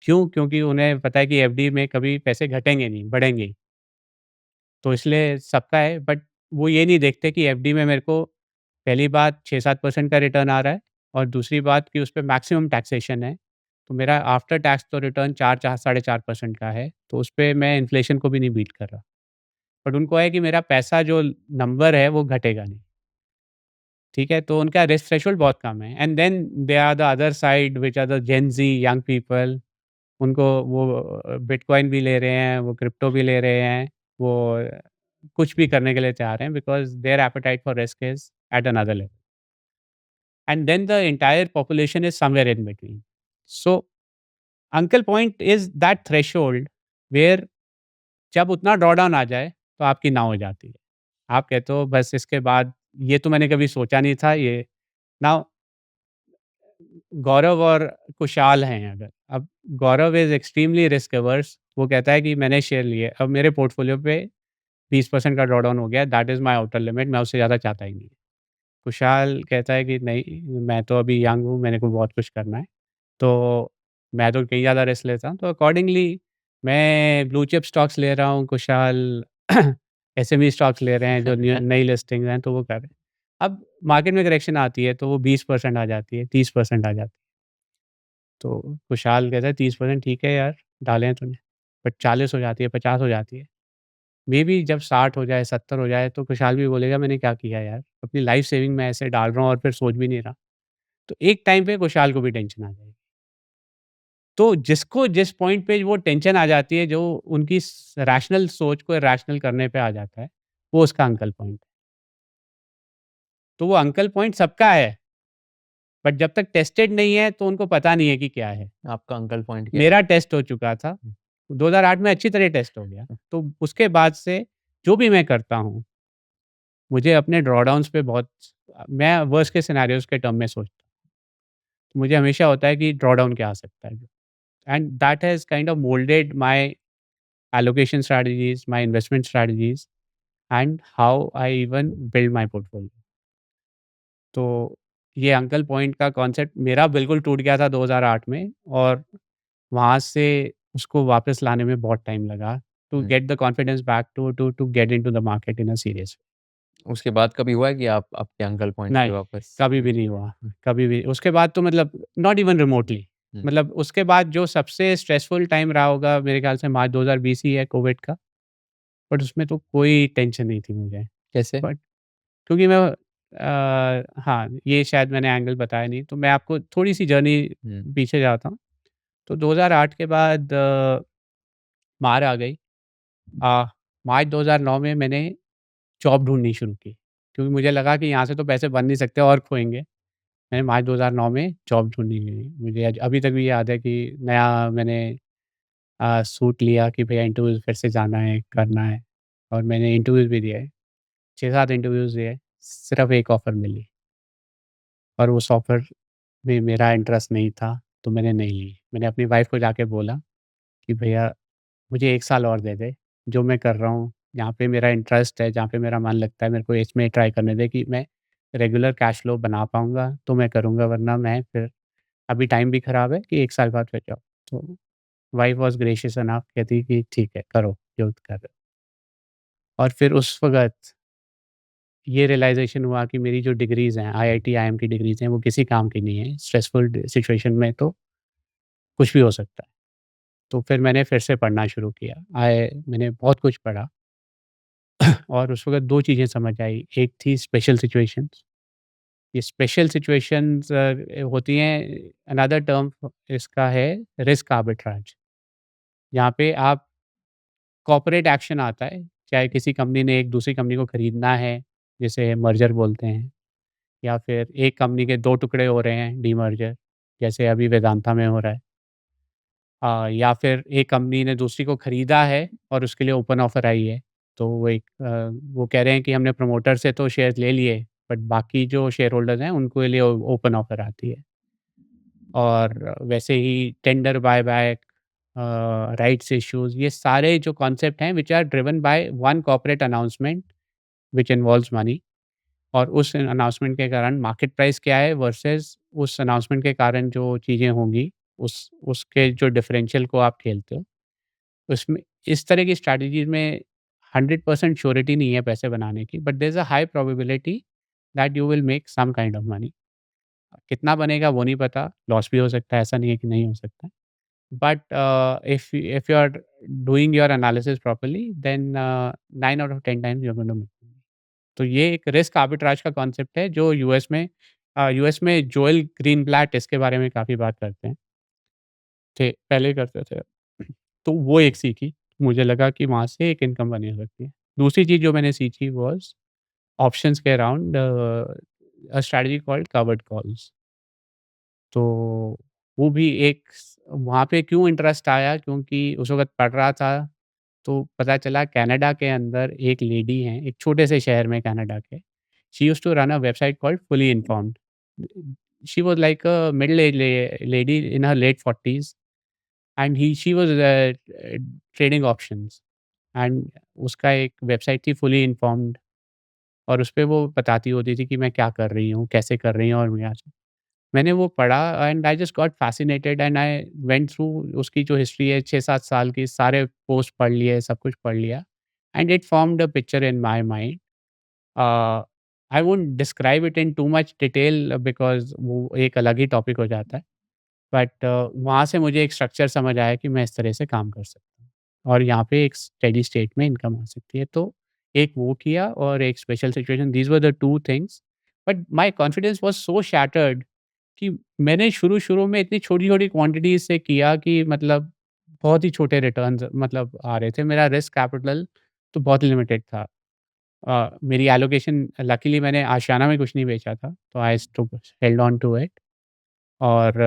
क्यों? क्योंकि उन्हें पता है कि एफडी में कभी पैसे घटेंगे नहीं, बढ़ेंगे ही। तो इसलिए सबका है, बट वो ये नहीं देखते कि एफडी में मेरे को पहली बात 6-7% का रिटर्न आ रहा है, और दूसरी बात कि उसपे मैक्सिमम टैक्सेशन है। तो मेरा आफ्टर टैक्स तो रिटर्न 4 साढ़े 4% का है, तो उसपे मैं इन्फ्लेशन को भी नहीं बीट कर रहा। बट उनको है कि मेरा पैसा जो नंबर है वो घटेगा नहीं, ठीक है? तो उनका रिस्क थ्रेशोल्ड बहुत कम है, and then they are the other side which are the Gen Z young people. उनको वो बिटकॉइन भी ले रहे हैं, वो क्रिप्टो भी ले रहे हैं, वो कुछ भी करने के लिए तैयार हैं, because their appetite for risk is at another level, and then the entire population is somewhere in between. So uncle point is that threshold where जब उतना ड्रॉडाउन आ जाए, तो आपकी नाव हो जाती है। आप कहते हो बस इसके बाद ये तो मैंने कभी सोचा नहीं था ये। नाउ गौरव और कुशाल हैं अगर, अब गौरव इज़ एक्सट्रीमली रिस्क अवर्स, वो कहता है कि मैंने शेयर लिए, अब मेरे पोर्टफोलियो पे 20% का ड्रॉडाउन हो गया, that is my outer limit, मैं उससे ज़्यादा चाहता ही नहीं। कुशाल कहता है कि नहीं, मैं तो अभी यंग हूँ, मेरे को बहुत कुछ करना है, तो मैं तो कहीं ज़्यादा रिस्क लेता हूँ, तो अकॉर्डिंगली मैं ब्लू चिप स्टॉक्स ले रहा हूँ, कुशाल एसएमई स्टॉक्स ले रहे हैं जो नई लिस्टिंग्स हैं, तो वो कर रहे हैं। अब मार्केट में करेक्शन आती है, तो वो 20% आ जाती है, 30% आ जाती है। तो खुशहाल कहता है 30% ठीक है यार, डाले हैं तूने, बट 40 हो जाती है, 50 हो जाती है। मेबी जब 60 हो जाए, 70 हो जाए, तो खुशहाल भी बोलेगा मैंने क्या किया यार? अपनी लाइफ सेविंग में ऐसे डाल रहा हूँ और फिर सोच भी नहीं रहा। तो एक टाइम पे खुशहाल को भी टेंशन आ जाएगी। तो जिसको जिस पॉइंट पे वो टेंशन आ जाती है, जो उनकी रैशनल सोच को इरैशनल करने पे आ जाता है, वो उसका अंकल पॉइंट है। तो वो अंकल पॉइंट सबका है, बट जब तक टेस्टेड नहीं है, तो उनको पता नहीं है कि क्या है। आपका अंकल पॉइंट क्या है? मेरा टेस्ट हो चुका था। 2008 में अच्छी तरह टेस्ट हो गया। तो उसके बाद से जो भी मैं करता हूँ, मुझे अपने ड्रॉडाउन्स पे बहुत, मैं वर्स्ट के सिनेरियोज़ के टर्म में सोचता हूँ। मुझे हमेशा होता है कि ड्रॉडाउन क्या आ सकता है, and that has kind of moulded my allocation strategies, my investment strategies, and how I even build my portfolio. तो ये अंकल पॉइंट का कॉन्सेप्ट मेरा बिल्कुल टूट गया था 2008 में, और वहाँ से उसको वापस लाने में बहुत टाइम लगा, to hmm. Get the confidence back to get into the market in a serious way. उसके बाद कभी हुआ है कि आप आपके अंकल पॉइंट पे नहीं, वापस? कभी भी नहीं हुआ, कभी भी। उसके बाद तो मतलब नॉट इवन रिमोटली, हुँ। मतलब उसके बाद जो सबसे स्ट्रेसफुल टाइम रहा होगा मेरे ख्याल से मार्च 2020 ही है, कोविड का। बट उसमें तो कोई टेंशन नहीं थी मुझे। कैसे? बट क्योंकि मैं हाँ, ये शायद मैंने एंगल बताया नहीं, तो मैं आपको थोड़ी-सी जर्नी हुँ। पीछे जाता हूँ। तो 2008 के बाद मार आ गई। अ, मार्च 2009 में मैंने जॉब ढूँढनी शुरू की, क्योंकि मुझे लगा कि यहाँ से तो पैसे बन नहीं सकते और खोएँगे। मैंने मार्च 2009 में जॉब ढूँढनी शुरू की। मुझे आज अभी तक भी याद है कि नया मैंने सूट लिया कि भैया इंटरव्यूज़ फिर से जाना है, करना है, और मैंने इंटरव्यूज़ भी दिए। 6-7 इंटरव्यूज़ दिए, सिर्फ़ एक ऑफ़र मिली, और उस ऑफ़र में मेरा इंटरेस्ट नहीं था, तो मैंने नहीं ली। मैंने अपनी वाइफ़ को जाके बोला कि भैया मुझे 1 साल और दे दे, जो मैं कर रहा हूँ, जहाँ पे मेरा इंटरेस्ट है, जहाँ पे मेरा मन लगता है, मेरे को इसमें ट्राई करने दे कि मैं रेगुलर कैश फ्लो बना पाऊँगा, तो मैं करूँगा, वरना मैं फिर अभी टाइम भी खराब है कि 1 साल बाद फिर जाओ। तो वाइफ़ वाज़ ग्रेशियस इनफ, कहती कि ठीक है, करो जो कर रहे हो। और फिर उस वक़्त ये रियलाइज़ेशन हुआ कि मेरी जो डिग्रीज़ हैं, आईआईटी, आईएम की डिग्रीज़ हैं, वो किसी काम की नहीं है। स्ट्रेसफुल सिचुएशन में तो कुछ भी हो सकता है। तो फिर मैंने फिर से पढ़ना शुरू किया। मैंने बहुत कुछ पढ़ा, और उस वक़्त 2 चीज़ें समझ आई। एक थी स्पेशल सिचुएशंस। ये स्पेशल सिचुएशंस होती हैं, अनदर टर्म इसका है रिस्क आर्बिट्राज। यहाँ पे आप कॉर्पोरेट एक्शन आता है, चाहे किसी कंपनी ने एक दूसरी कंपनी को खरीदना है, जिसे मर्जर बोलते हैं, या फिर एक कंपनी के 2 टुकड़े हो रहे हैं, डीमर्जर, जैसे अभी वेदांता में हो रहा है। या फिर एक कंपनी ने दूसरी को खरीदा है और उसके लिए ओपन ऑफ़र आई है। तो वो कह रहे हैं कि हमने प्रमोटर से तो शेयर्स ले लिए, बट बाकी जो शेयर होल्डर्स हैं उनके लिए ओपन ऑफ़र आती है। और वैसे ही टेंडर बायबैक, राइट्स इश्यूज़, ये सारे जो कॉन्सेप्ट हैं which are driven by one corporate announcement which involves money. और उस अनाउंसमेंट के कारण मार्केट प्राइस क्या है वर्सेस उस अनाउंसमेंट के कारण जो चीज़ें होंगी, उसके जो डिफरेंशियल को आप खेलते हो। उसमें इस तरह की स्ट्रैटेजीज़ में 100% श्योरिटी नहीं है पैसे बनाने की, but there is a high probability that you will make some kind of money. कितना बनेगा वो नहीं पता, लॉस भी हो सकता है, ऐसा नहीं है कि नहीं हो सकता। But if you are doing your analysis properly then 9 out of 10 times you are going to make money. तो ये एक रिस्क आर्बिट्राज का कॉन्सेप्ट है जो यूएस में जोएल ग्रीनब्लैट इसके बारे में काफ़ी बात करते हैं थे, पहले करते थे। तो वो एक सीखी, मुझे लगा कि वहाँ से एक इनकम बनी हो सकती है। दूसरी चीज़ जो मैंने सीखी वाज़ ऑप्शंस के around a strategy called covered calls. तो वो भी एक स वहाँ पे क्यों इंटरेस्ट आया, क्योंकि उस वक़्त पढ़ रहा था, तो पता चला कनाडा के अंदर एक लेडी हैं, एक छोटे से शहर में कनाडा के। She used to run a website called Fully Informed. She was like a middle age lady in her late 40s and he she was trading options एंड उसका एक वेबसाइट थी फुली इन्फॉर्म्ड। और उसपे वो बताती होती थी कि मैं क्या कर रही हूँ, कैसे कर रही हूँ और मैं क्या। मैंने वो पढ़ा and I just got fascinated and I went through उसकी जो हिस्ट्री है 6-7 साल की, सारे पोस्ट पढ़ लिए, सब कुछ पढ़ लिया and it formed a picture in my mind. A, I won't describe it in too much detail because वो एक अलग ही टॉपिक हो जाता है। बट वहाँ से मुझे एक स्ट्रक्चर समझ आया कि मैं इस तरह से काम कर सकता हूँ और यहाँ पे एक स्टेडी स्टेट में इनकम आ सकती है। तो एक वो किया और एक special situation, these were the 2 things. But my confidence was so shattered कि मैंने शुरू-शुरू में इतनी छोटी-छोटी क्वांटिटीज़ से किया कि मतलब बहुत ही छोटे रिटर्न्स मतलब आ रहे थे। मेरा रिस्क कैपिटल तो बहुत लिमिटेड था। मेरी एलोकेशन लकीली मैंने आशियाना में कुछ नहीं बेचा था, तो I stuck held on to it और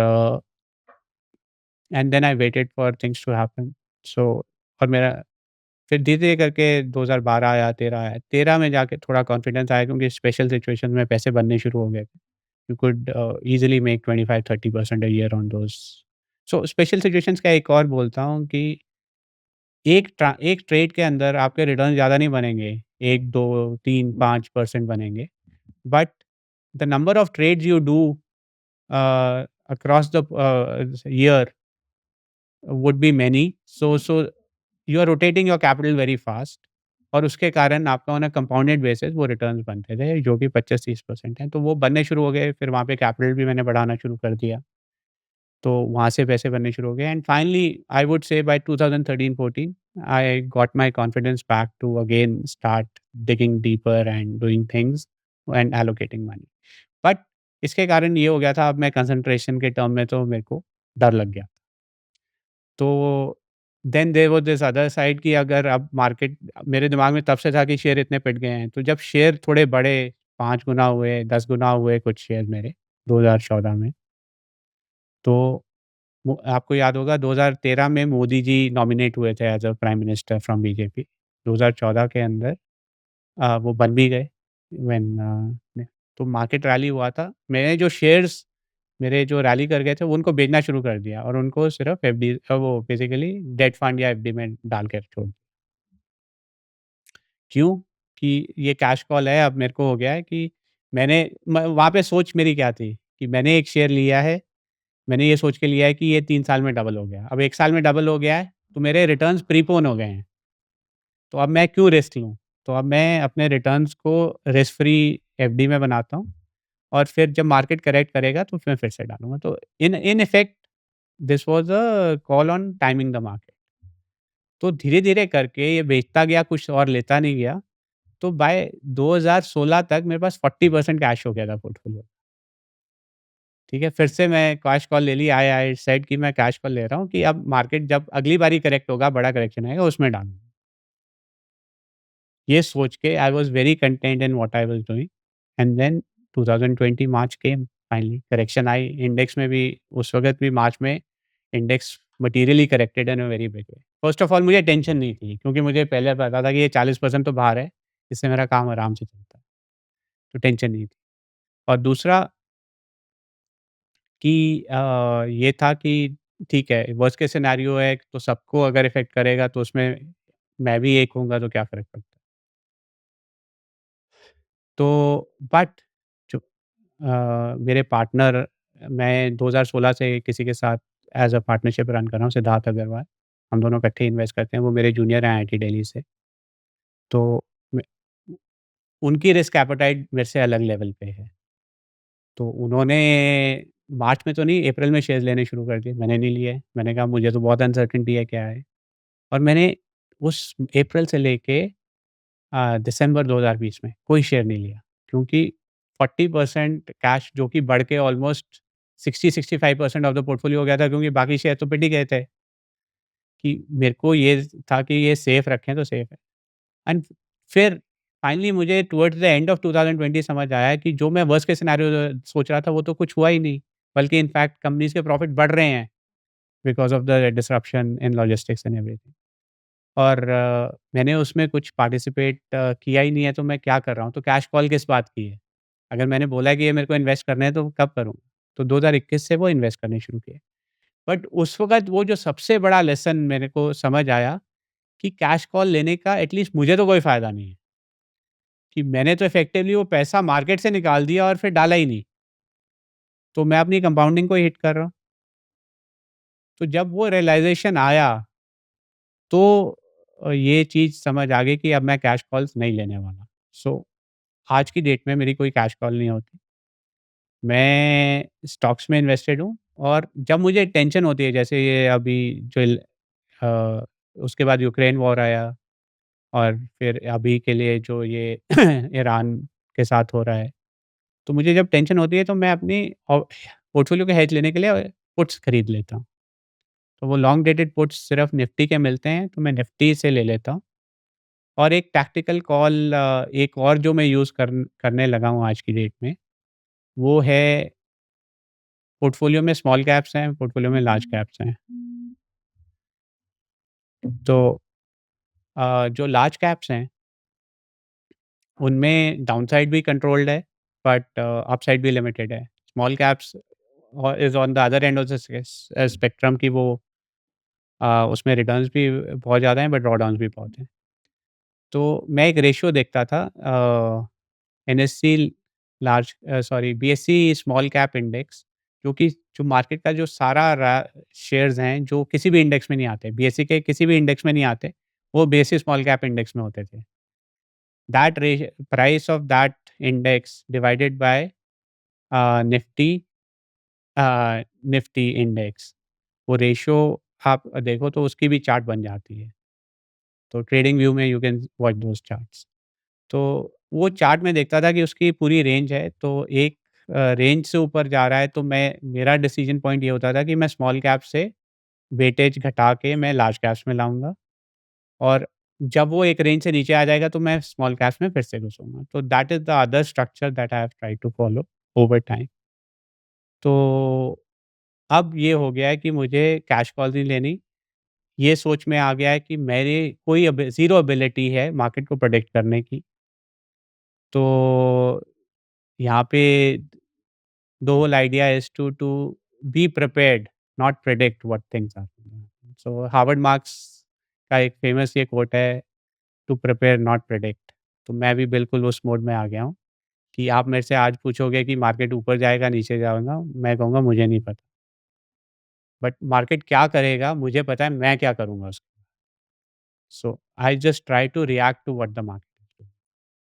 and then I waited for things to happen. So और मेरा फिर धीरे-धीरे करके 2012 आया, 13 आया। 13 में जाके थोड़ा कॉन्फिडेंस आया क्योंकि स्पेशल सिचुएशन में पैसे बनने शुरू हो गए थे। You could easily make 25-30% a year on those. So special situations का एक और बोलता हूँ कि एक ट्रेड के अंदर आपके रिटर्न ज़्यादा नहीं बनेंगे। 1, 2, 3, 5% बनेंगे। But the number of trades you do across the year would be many. So you are rotating your capital very fast और उसके कारण आपका ऑन अ कंपाउंडेड बेसिस वो रिटर्न्स बनते थे जो कि 25-30% हैं। तो वो बनने शुरू हो गए, फिर वहाँ पे कैपिटल भी मैंने बढ़ाना शुरू कर दिया। तो वहाँ से पैसे बनने शुरू हो गए and finally I would say by 2013-14 I got my confidence back to again start digging deeper and doing things and allocating money. But इसके कारण ये हो गया था, अब मैं कंसंट्रेशन के टर्म में तो मेरे को डर लग गया। तो then there was this other side कि अगर अब मार्केट मेरे दिमाग में तब से था कि शेयर इतने पिट गए हैं, तो जब शेयर थोड़े बढ़े, 5 गुना हुए, 10 गुना हुए कुछ शेयर मेरे 2014 में, तो वो आपको याद होगा 2013 में मोदी जी नॉमिनेट हुए थे as a prime minister from BJP. 2014 के अंदर वो बन भी गए व्हेन तो मार्केट रैली हुआ था। मैंने जो शेयर्स मेरे जो रैली कर गए थे, वो उनको बेचना शुरू कर दिया और उनको सिर्फ़ एफडी वो बेसिकली डेट फंड या एफडी में डाल के छोड़ दिया। क्यों? कि ये कैश कॉल है, अब मेरे को हो गया है कि मैंने म वहाँ पे सोच मेरी क्या थी कि मैंने एक शेयर लिया है, मैंने ये सोच के लिया है कि ये 3 साल में डबल हो गया। अब 1 साल में डबल हो गया है, तो मेरे रिटर्न्स प्रीपोन हो गए हैं। तो अब मैं क्यों रिस्क लूँ? तो अब मैं अपने रिटर्न्स को रिस्क फ्री एफडी में बनाता हूँ और फिर जब मार्केट करेक्ट करेगा तो मैं फिर से डालूँगा। तो in in effect this was a call on timing the market. तो धीरे-धीरे करके ये बेचता गया, कुछ और लेता नहीं गया। तो बाय 2016 तक मेरे पास 40% कैश हो गया था पोर्टफ़ोलियो। ठीक है, फिर से मैं कैश कॉल ले ली। आई सेड कि मैं कैश कॉल ले रहा हूँ कि अब मार्केट जब अगली बारी करेक्ट होगा, बड़ा करेक्शन आएगा, उसमें डालूँगा। ये सोच के I was very content in what I was doing and then 2020 March came finally correction आई। इंडेक्स में भी उस वक़्त भी मार्च में index materially corrected in a very big way. First of all मुझे टेंशन नहीं थी क्योंकि मुझे पहले पता था कि ये 40% तो बाहर है, इससे मेरा काम आराम से चलता है, तो टेंशन नहीं थी। और दूसरा कि ये था कि ठीक है, वर्स्ट केस सिनेरियो है तो सबको अगर इफ़ेक्ट करेगा तो उसमें मैं भी एक होऊँगा तो क्या फ़र्क पड़ता है। तो बट जो मेरे पार्टनर मैं 2016 से किसी के साथ एज़ अ पार्टनरशिप रन कर रहा हूँ, सिद्धार्थ अग्रवाल। हम दोनों इकट्ठे इन्वेस्ट करते हैं, वो मेरे जूनियर हैं आईआईटी दिल्ली से। तो मैं उनकी रिस्क एपेटाइट मेरे से अलग लेवल पे है। तो उन्होंने मार्च में तो नहीं, अप्रैल में शेयर्स लेने शुरू कर दिए, मैंने नहीं लिए। मैंने कहा मुझे तो बहुत अनसर्टेनिटी है क्या है? और मैंने उस अप्रैल से लेके दिसंबर 2020 में कोई शेयर नहीं लिया क्योंकि 40% कैश जो कि बढ़ के ऑलमोस्ट 60-65% ऑफ द पोर्टफोलियो हो गया था क्योंकि बाकी शेयर तो पिट ही गए थे कि मेरे को ये था कि ये सेफ रखें तो सेफ है। एंड फिर फाइनली मुझे टुवर्ड्स द एंड ऑफ 2020 समझ आया कि जो मैं वर्स्ट केस सिनेरियो सोच रहा था वो तो कुछ हुआ ही नहीं, बल्कि इनफैक्ट कंपनीज़ के प्रॉफिट बढ़ रहे हैं because of the disruption in logistics and everything. और मैंने उसमें कुछ पार्टिसिपेट किया ही नहीं है, तो मैं क्या कर रहा हूँ? तो कैश कॉल किस बात की है? अगर मैंने बोला है कि ये मेरे को इन्वेस्ट करने हैं, तो कब करूँ? तो 2021 से वो इन्वेस्ट करने शुरू किए। बट उस वक़्त वो जो सबसे बड़ा लेसन मेरे को समझ आया कि कैश कॉल लेने का एटलीस्ट मुझे तो कोई फ़ायदा नहीं है, कि मैंने तो इफ़ेक्टिवली वो पैसा मार्केट से निकाल दिया और फिर डाला ही नहीं। तो मैं अपनी कंपाउंडिंग को ही हिट कर रहा हूँ। तो जब वो रियलाइज़ेशन आया, तो ये चीज़ समझ आ गई कि अब मैं कैश कॉल्स नहीं लेने वाला। सो आज की डेट में मेरी कोई कैश कॉल नहीं होती। मैं स्टॉक्स में इन्वेस्टेड हूँ और जब मुझे टेंशन होती है जैसे ये अभी जो अ, उसके बाद यूक्रेन वॉर आया और फिर अभी के लिए जो ये ईरान के साथ हो रहा है, तो मुझे जब टेंशन होती है तो मैं अपनी पोर्टफोलियो का हेज लेने के लिए पुट्स खरीद लेता हूँ। तो वो लॉन्ग डेटेड पुट्स सिर्फ़ निफ्टी के मिलते हैं, तो मैं निफ्टी से ले लेता हूँ। और एक टैक्टिकल कॉल एक और जो मैं यूज़ करने लगा हूँ आज की डेट में, वो है पोर्टफोलियो में स्मॉल कैप्स हैं, पोर्टफोलियो में लार्ज कैप्स हैं। तो जो लार्ज कैप्स हैं, उनमें डाउनसाइड भी कंट्रोल्ड है, बट अपसाइड भी लिमिटेड है। Small caps is on the other end of the spectrum कि वो उसमें रिटर्न्स भी बहुत ज़्यादा हैं, बट ड्रॉडाउन्स भी बहुत हैं। तो मैं एक रेशियो देखता था NSC sorry BSE small cap index जो कि जो मार्केट का जो सारा शेयर्स हैं जो किसी भी इंडेक्स में नहीं आते, बीएसई के किसी भी इंडेक्स में नहीं आते, वो बीएसई स्मॉल कैप इंडेक्स में होते थे। That price of that index divided by Nifty Nifty index, वो रेशियो आप देखो तो उसकी भी चार्ट बन जाती है। तो ट्रेडिंग व्यू में you can watch those charts. तो वो चार्ट में देखता था कि उसकी पूरी रेंज है, तो एक रेंज से ऊपर जा रहा है तो मैं मेरा डिसीजन पॉइंट ये होता था कि मैं स्मॉल कैप से वेटेज घटा के मैं लार्ज कैप्स में लाऊँगा और जब वो एक रेंज से नीचे आ जाएगा तो मैं स्मॉल कैप्स में फिर से घुसूँगा। तो that is the other structure that I have tried to follow over time. तो अब ये हो गया है कि मुझे कैश कॉल नहीं लेनी, ये सोच में आ गया है कि मेरी कोई ज़ीरो एबिलिटी है मार्केट को प्रेडिक्ट करने की। तो यहाँ पे the whole idea is to be prepared, not predict what things are going to happen. So Harvard marks का एक फेमस ये कोट है टू प्रिपेयर नॉट प्रेडिक्ट। तो मैं भी बिल्कुल उस मोड में आ गया हूँ कि आप मेरे से आज पूछोगे कि मार्केट ऊपर जाएगा, नीचे जाएगा, मैं कहूँगा मुझे नहीं पता। बट मार्केट क्या करेगा मुझे पता है, मैं क्या करूँगा उसके so I just try to react to what the market is doing.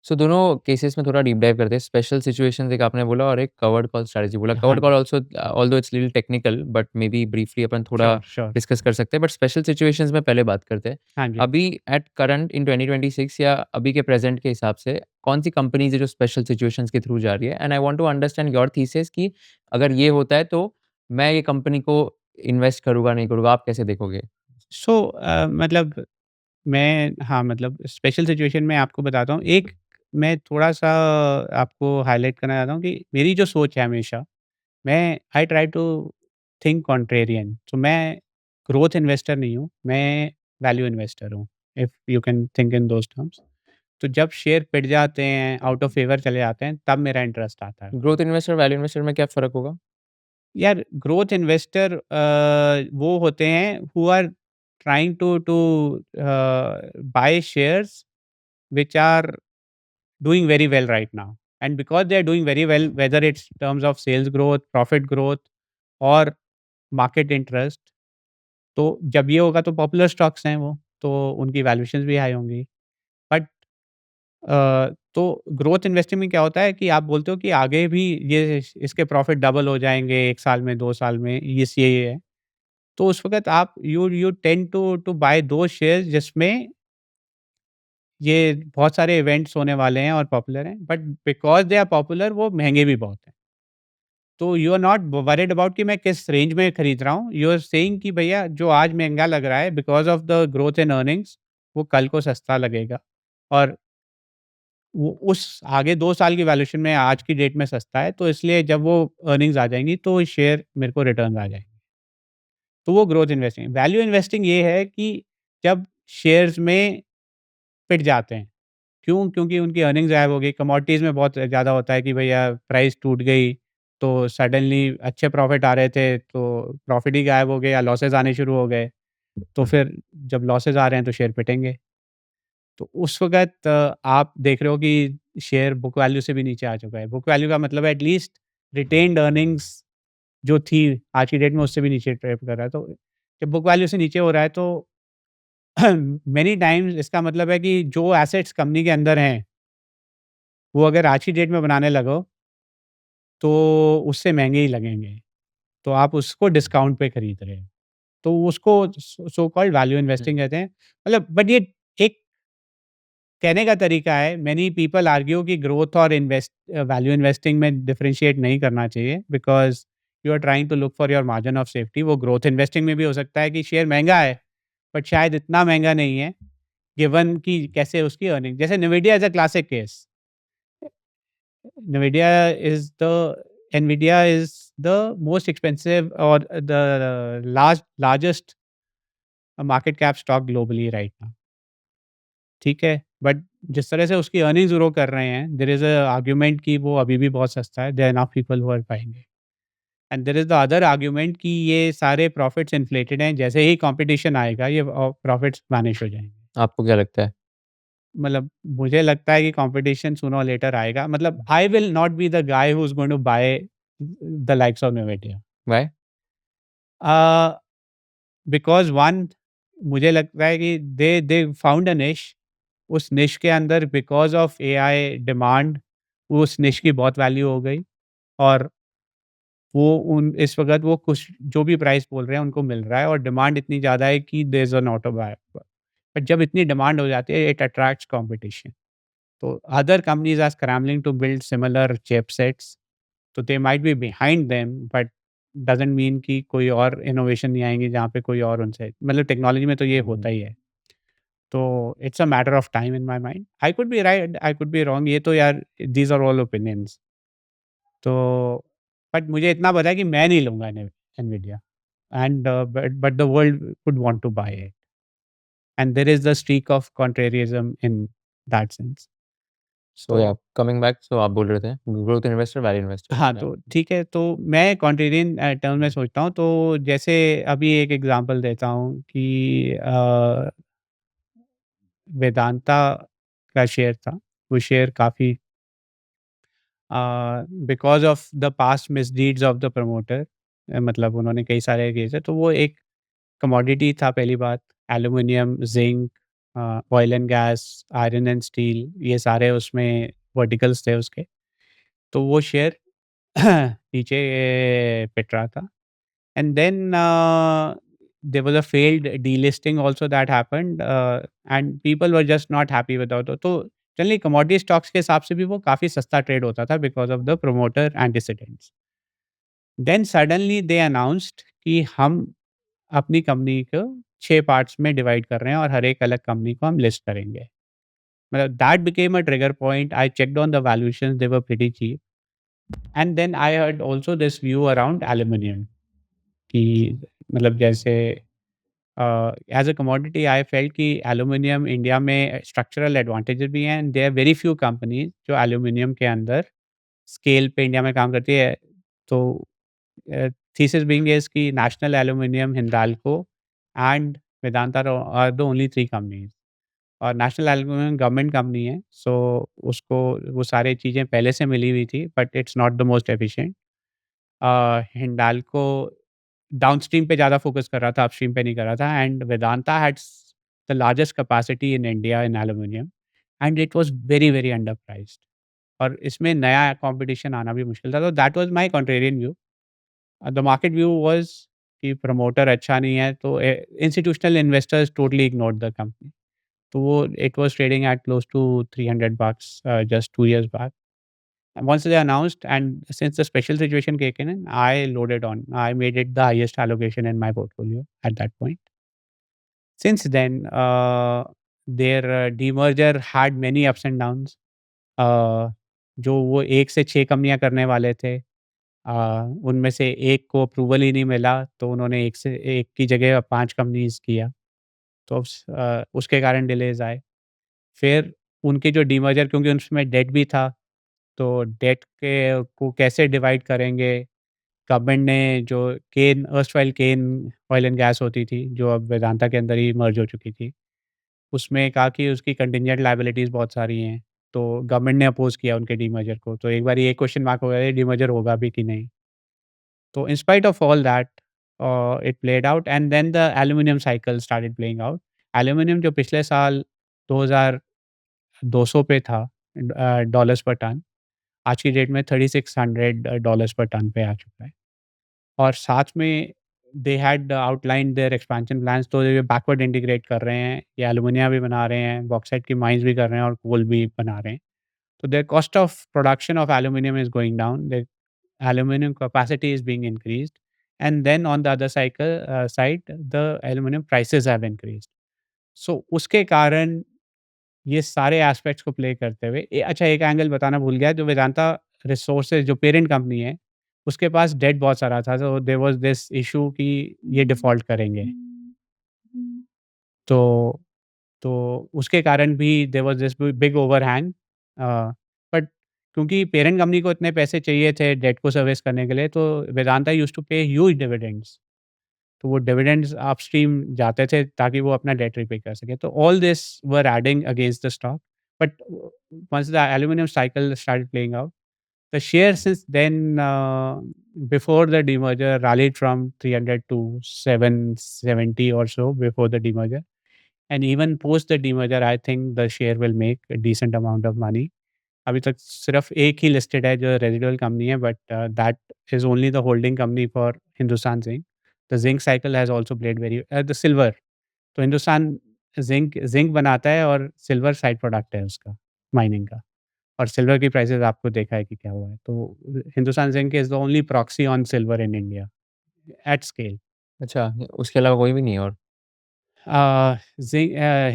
So दोनों केसेस में थोड़ा डीप डाइव करते हैं। स्पेशल सिचुएशंस एक आपने बोला और एक कवर्ड कॉल स्ट्रैटेजी बोला। हाँ कवर्ड कॉल जी। Also although it's little technical but may be briefly अपन थोड़ा श्योर, श्योर। डिस्कस कर सकते हैं। बट स्पेशल सिचुएशंस में पहले बात करते हैं। हाँ जी। अभी एट करंट इन 2026 या अभी के प्रेज़ेंट के हिसाब से कौन-सी कंपनीज़ है जो स्पेशल सिचुएशंस के थ्रू जा रही है? And I want to understand your thesis कि अगर ये होता है तो मैं ये कंपनी को इन्वेस्ट करूँगा, नहीं करूँगा, आप कैसे देखोगे? सो मतलब मैं हाँ, मतलब स्पेशल सिचुएशन में आपको बताता हूँ। एक मैं थोड़ा-सा आपको हाइलाइट करना चाहता हूँ कि मेरी जो सोच है हमेशा, मैं I try to think contrarian. तो मैं ग्रोथ इन्वेस्टर नहीं हूँ, मैं वैल्यू इन्वेस्टर हूँ, if you can think in those terms. तो जब शेयर पिट जाते हैं, आउट ऑफ फ़ेवर चले जाते हैं, तब मेरा इंटरेस्ट आता है। ग्रोथ इन्वेस्टर, वैल्यू इन्वेस्टर में क्या फ़र्क होगा? यार ग्रोथ इन्वेस्टर वो होते हैं who are trying to buy shares which are doing very well right now. And because they are doing very well, whether it's terms of sales growth, profit growth, or market interest, तो जब ये होगा तो पॉपुलर स्टॉक्स हैं वो, तो उनकी वैल्यूएशंस भी हाई होंगी। बट तो ग्रोथ इन्वेस्टिंग में क्या होता है कि आप बोलते हो कि आगे भी ये इसके प्रॉफिट डबल हो जाएँगे 1 साल में, 2 साल में, ये है। तो उस वक़्त आप you tend to buy those shares जिसमें ये बहुत सारे इवेंट्स होने वाले हैं और पॉपुलर हैं, but because they are popular वो महँगे भी बहुत हैं। तो you are not worried about कि मैं किस रेंज में खरीद रहा हूँ। यू आर सेइंग कि भैया जो आज महँगा लग रहा है because of the growth in earnings वो कल को सस्ता लगेगा और वो उस आगे 2 साल की वैल्यूएशन में आज की डेट में सस्ता है, तो इसलिए जब वो अर्निंग्स आ जाएँगी तो शेयर मेरे को रिटर्न्स आ जाएँगे। तो वो ग्रोथ इन्वेस्टिंग। वैल्यू इन्वेस्टिंग ये है कि जब शेयर्स में पिट जाते हैं। क्यों? क्योंकि उनकी अर्निंग्स गायब हो गई। कमोडिटीज़ में बहुत ज़्यादा होता है कि भैया प्राइस टूट गई, तो सडनली अच्छे प्रॉफ़िट आ रहे थे, तो प्रॉफ़िट ही गायब हो गए या लॉसेस आने शुरू हो गए। तो फिर जब लॉसेस आ रहे हैं तो शेयर पिटेंगे। तो उस वक़्त आप देख रहे हो कि शेयर बुक वैल्यू से भी नीचे आ चुका है। बुक वैल्यू का मतलब है एटलीस्ट रिटेन्ड अर्निंग्स जो थी आज की डेट में उससे भी नीचे ट्रेड कर रहा है। तो जब बुक वैल्यू से नीचे हो रहा है तो मेनी टाइम्स इसका मतलब है कि जो एसेट्स कंपनी के अंदर हैं, वो अगर आज की डेट में बनाने लगो, तो उससे महँगे ही लगेंगे। तो आप उसको डिस्काउंट पे खरीद रहे हो। तो उसको सो कॉल्ड वैल्यू हुँ। इन्वेस्टिंग कहते हैं। मतलब बट ये एक कहने का तरीका है। मैनी पीपल आर्ग्यू कि ग्रोथ और वैल्यू इन्वेस्टिंग में डिफरेंशिएट नहीं करना चाहिए because you are trying to look for your margin of safety. वो ग्रोथ इन्वेस्टिंग में भी हो सकता है कि शेयर महँगा है, बट शायद इतना महँगा नहीं है, गिवन कि कैसे उसकी अर्निंग जैसे NVIDIA is a classic case. NVIDIA is the most expensive or the largest market cap stock globally right now. ठीक है? बट जिस तरह से उसकी अर्निंग्स ग्रो कर रहे हैं, देयर इज़ अ आर्गुमेंट कि वो अभी भी बहुत सस्ता है, there are enough people who are buying it. And there is the other argument कि ये सारे प्रॉफिट्स इन्फ्लेटेड हैं, जैसे ही कॉम्पिटिशन आएगा ये प्रॉफिट्स वैनिश हो जाएँगे। आपको क्या लगता है? मतलब मुझे लगता है कि कॉम्पिटिशन सूनर और लेटर आएगा। मतलब I will not be the guy who is going to buy the likes of NVIDIA। Why? Uh, because one मुझे लगता है कि दे फाउंड अ निश। उस निश के अंदर बिकॉज़ ऑफ एआई डिमांड उस निश की बहुत वैल्यू हो गई और वो उन इस वक़्त वो कुछ जो भी प्राइस बोल रहे हैं उनको मिल रहा है और डिमांड इतनी ज़्यादा है कि there is an auto buy. But जब इतनी डिमांड हो जाती है it attracts competition. So other companies are scrambling to build similar chipsets. So they might be behind them, but doesn't mean कि कोई और इनोवेशन नहीं आएँगी जहाँ पे कोई और उनसे मतलब टेक्नोलॉजी में तो ये होता ही है। तो it's a matter of time in my mind. I could be right, I could be wrong. ये तो यार दीज़ आर ऑल ओपिनियंस। तो बट मुझे इतना पता है कि मैं नहीं लूँगा Nvidia and but the world would want to buy it and there is the streak of contrarianism in that sense. So तो या कमिंग बैक, सो आप बोल रहे थे ग्रोथ इन्वेस्टर, वैल्यू इन्वेस्टर। हाँ, तो ठीक है, तो मैं कॉन्ट्रेरियन टर्म में सोचता हूँ, तो जैसे अभी एक एग्ज़ाम्पल देता हूँ कि वेदांता का शेयर था, वो शेयर काफ़ी because of the past misdeeds of the promoter मतलब उन्होंने कई सारे किए थे, तो वो एक कमोडिटी था पहली बात, aluminium, zinc oil and gas, iron and steel ये सारे उसमें वर्टिकल्स थे उसके, तो वो शेयर नीचे पिट रहा था। And then there was a failed delisting also that happened and people were just not happy without it. तो जनरली कमोडिटी स्टॉक्स के हिसाब से भी वो काफ़ी सस्ता ट्रेड होता था because of the promoter antecedents. Then suddenly they announced कि हम अपनी कंपनी को 6 पार्ट्स में डिवाइड कर रहे हैं और हर एक अलग कंपनी को हम लिस्ट करेंगे। मतलब that became a trigger point. I checked on the valuations, they were pretty cheap and then I heard also this view around aluminium कि मतलब जैसे as a commodity I felt कि एल्यूमिनियम इंडिया में स्ट्रक्चरल एडवांटेजेस भी हैं and there very few companies जो एल्यूमिनियम के अंदर स्केल पे इंडिया में काम करती है। तो थीसिस बीइंग इज कि national aluminium, Hindalco and Vedanta are the only 3 companies. और नेशनल एल्यूमिनियम गवर्नमेंट कंपनी है, सो उसको वो सारी चीज़ें पहले से मिली हुई थी, but it's not the most efficient. Hindalco downstream पे ज़्यादा फ़ोकस कर रहा था, अपस्ट्रीम पे नहीं कर रहा था and Vedanta has the largest capacity in India in aluminium and it was very, very under priced और इसमें नया कॉम्पिटिशन आना भी मुश्किल था। तो that was my contrarian view. The market view was कि प्रमोटर अच्छा नहीं है, तो institutional investors totally ignored the company. तो वो it was trading at close to $300 just 2 years back. And once they announced and since the special situation came in, I loaded on. I made it the highest allocation in my portfolio at that point. Since then, their demerger had many ups and downs. जो वो 1 से 6 कंपनियाँ करने वाले थे, उनमें से एक को अप्रूवल ही नहीं मिला, तो उन्होंने 1 की जगह 5 कंपनीज़ किया। तो उसके कारण डिलेज़ आए। फिर उनके जो डीमर्जर क्योंकि उसमें डेट भी था, तो डेट के को कैसे डिवाइड करेंगे? गवर्नमेंट ने जो Cairn erstwhile Cairn oil and gas होती थी, जो अब वेदांता के अंदर ही मर्ज हो चुकी थी, उसमें कहा कि उसकी कंटिंजेंट लायबिलिटीज़ बहुत सारी हैं, तो गवर्नमेंट ने अपोज़ किया उनके डीमर्जर को। तो एक बार ये क्वेश्चन मार्क हो गया डीमर्जर होगा भी कि नहीं? तो in spite of all that it played out and then the aluminium cycle started playing out. Aluminium जो पिछले साल 2200 पे था डॉलर्स पर टन, आज की डेट में $3600 पर टन पे आ चुका है। और साथ में they had outlined their expansion plans, तो ये बैकवर्ड इंटीग्रेट कर रहे हैं, ये एल्यूमीनिया भी बना रहे हैं, बॉक्साइट की माइन्स भी कर रहे हैं और कोल भी बना रहे हैं। तो their cost of production of aluminium is going down, the aluminium capacity is being increased and then on the other side the aluminium prices have increased. So उसके कारण ये सारे एस्पेक्ट्स को प्ले करते हुए अच्छा एक एंगल बताना भूल गया, जो वेदांता रिसोर्सेज़ जो पेरेंट कंपनी है, उसके पास डेट बहुत सारा था, तो देयर वाज़ दिस इश्यू कि ये डिफ़ॉल्ट करेंगे। तो तो उसके कारण भी there was this big overhang. But क्योंकि पेरेंट कंपनी को इतने पैसे चाहिए थे डेट को सर्विस करने के लिए, तो वेदांता यूज्ड टू पे ह्यूज डिविडेंड्स। तो वो डिविडेंड्स अपस्ट्रीम जाते थे ताकि वो अपना डेट रीपे कर सकें। तो all this were adding against the stock, but once the aluminium cycle started playing out, the share since then, before the demerger, rallied from 300 to 770 or so before the demerger. And even post the demerger, I think the share will make a decent amount of money. अभी तक सिर्फ एक ही लिस्टेड है जो रेजिडुअल कंपनी है, but that is only the holding company for Hindustan zinc. The zinc cycle has also played very the silver. तो हिंदुस्तान जिंक जिंक बनाता है और सिल्वर साइड प्रोडक्ट है उसका, माइनिंग का। और सिल्वर की प्राइसेज़ आपको देखा है कि क्या हुआ है। तो Hindustan zinc is the only proxy on silver in India at scale. अच्छा, उसके अलावा कोई भी नहीं है और?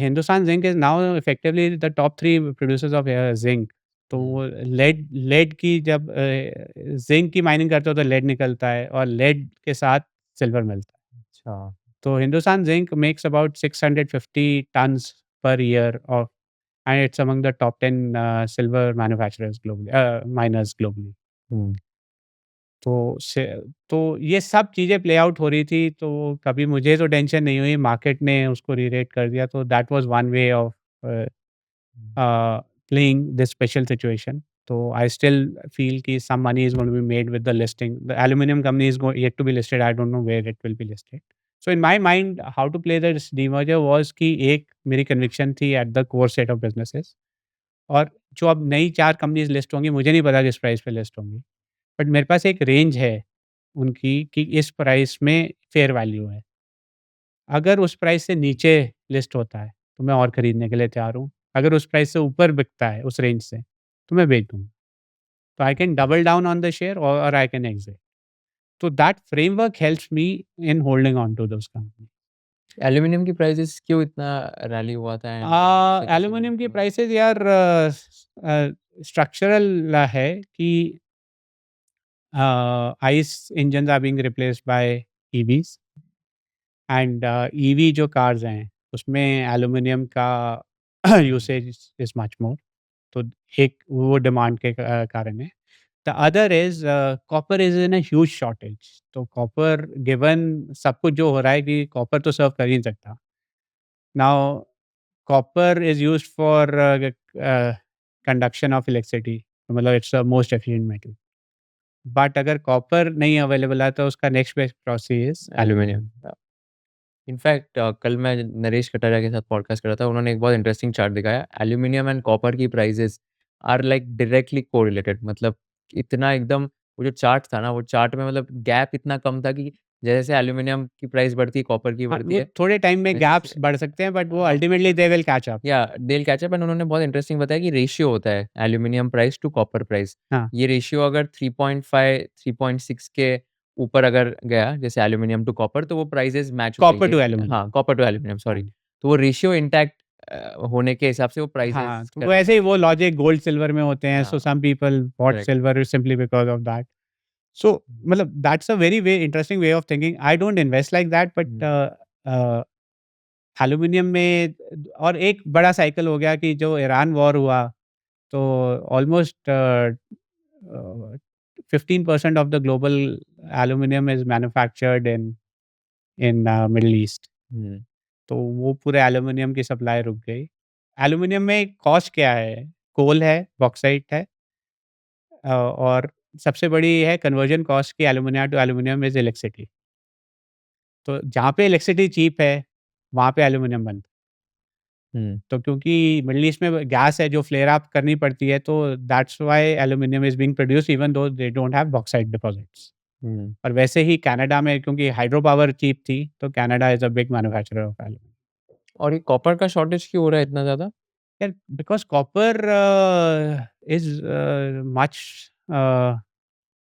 Hindustan zinc is now effectively the top 3 producers of zinc. तो हुँ। वो लेड लेड की जब ज़िंक की माइनिंग करते हो तो लेड निकलता है और लेड के साथ सिल्वर मिलता है। अच्छा, तो Hindustan zinc makes about 650 tons per year of and it's among the top 10 silver manufacturers globally, miners globally. Hmm, तो से तो ये सब चीज़ें प्ले आउट हो रही थी, तो कभी मुझे तो टेंशन नहीं हुई, मार्केट ने उसको रीरेट कर दिया, तो that was one way of hmm, playing this special situation. तो आई स्टिल फील कि some money is going to be made with the listing. The aluminium company is yet to be listed, I don't know where it will be listed. So in my mind how to play this demerger was कि एक मेरी कन्विक्शन थी at the core set of businesses, और जो अब नई 4 कंपनीज़ लिस्ट होंगी, मुझे नहीं पता किस प्राइस पे लिस्ट होंगी। बट मेरे पास एक रेंज है उनकी कि इस प्राइस में फेयर वैल्यू है। अगर उस प्राइस से नीचे लिस्ट होता है, तो मैं और खरीदने के लिए तैयार हूँ। अगर उस प्राइस से ऊपर बिकता है उस रेंज से, तो मैं बेच दूँगा। तो I can double down on the share और आई कैन एक्सिट। तो that framework helps me in holding on to those company. Aluminium की प्राइसेज़ क्यों इतना रैली हुआ था एंड उससे कैसे एल्यूमीनियम की हुआ? प्राइसेज़ यार स्ट्रक्चरल है कि ICE engines are being replaced by EVs. And EV जो कार्स हैं उसमें एल्यूमिनियम का यूसेज इज मच मोर। तो एक वो डिमांड के कारण है। The other is copper is in a huge shortage. तो कॉपर गिवन सब कुछ जो हो रहा है कि कॉपर तो सर्व कर ही नहीं सकता। Now copper is used for conduction of electricity, मतलब it's the most efficient metal. But अगर कॉपर नहीं अवेलेबल है तो उसका next best process aluminium. Aluminium. In fact कल मैं नरेश कटारिया के साथ पॉडकास्ट कर रहा था, उन्होंने एक बहुत इंटरेस्टिंग चार्ट दिखाया। एल्यूमीनियम एंड कॉपर की prices are like directly correlated. मतलब इतना एकदम, वो जो चार्ट था ना, वो चार्ट में मतलब गैप इतना कम था कि जैसे एल्यूमीनियम की प्राइस बढ़ती है, कॉपर की हाँ, बढ़ती वो है। थोड़े टाइम में वैसे गैप्स बढ़ सकते हैं बट वो हाँ, ultimately they will catch up. Yeah they will catch up. And उन्होंने बहुत इंटरेस्टिंग बताया कि रेशियो होता है aluminium price to copper price. हाँ, ये रेशियो अगर 3.5 3.6 के ऊपर अगर गया, जैसे एल्यूमीनियम टू कॉपर, तो वो प्राइसेस मैच हो कॉपर जाएँगे। To aluminium. हाँ, कॉपर टू एल्यूमीनियम, हाँ, सॉरी। तो वो रेशियो इंटैक्ट होने के हिसाब से वो हाँ, प्राइसेस तो क वो ऐसे ही वो लॉजिक गोल्ड सिल्वर में होते हैं। सो हाँ, some people bought correct. Silver simply because of that. So मतलब that's a very way interesting way of thinking. I don't invest like that but hmm, aluminium में और एक बड़ा साइकिल हो गया कि जो ईरान वॉर हुआ तो almost 15% of the global aluminium is manufactured in in Middle East. Hmm, तो वो पूरे एल्यूमिनियम की सप्लाई रुक गई। एल्यूमिनियम में कॉस्ट क्या है? कोल है, बॉक्साइट है और सबसे बड़ी है कन्वर्जन कॉस्ट की alumina to aluminium is electricity. तो जहाँ पे इलेक्ट्रिसिटी चीप है, वहाँ पे एल्यूमिनियम बनता है। हुँ, तो क्योंकि मिडल ईस्ट में गैस है जो फ्लेयर अप करनी पड़ती है, तो that's why aluminium is being produced even though they don't have bauxite deposits. Hmm. और वैसे ही कनाडा में क्योंकि हाइड्रो पावर चीप थी, तो Canada is a big manufacturer of aluminium. और ये कॉपर का शॉर्टेज क्यों हो रहा है इतना ज़्यादा? Yeah, because copper is much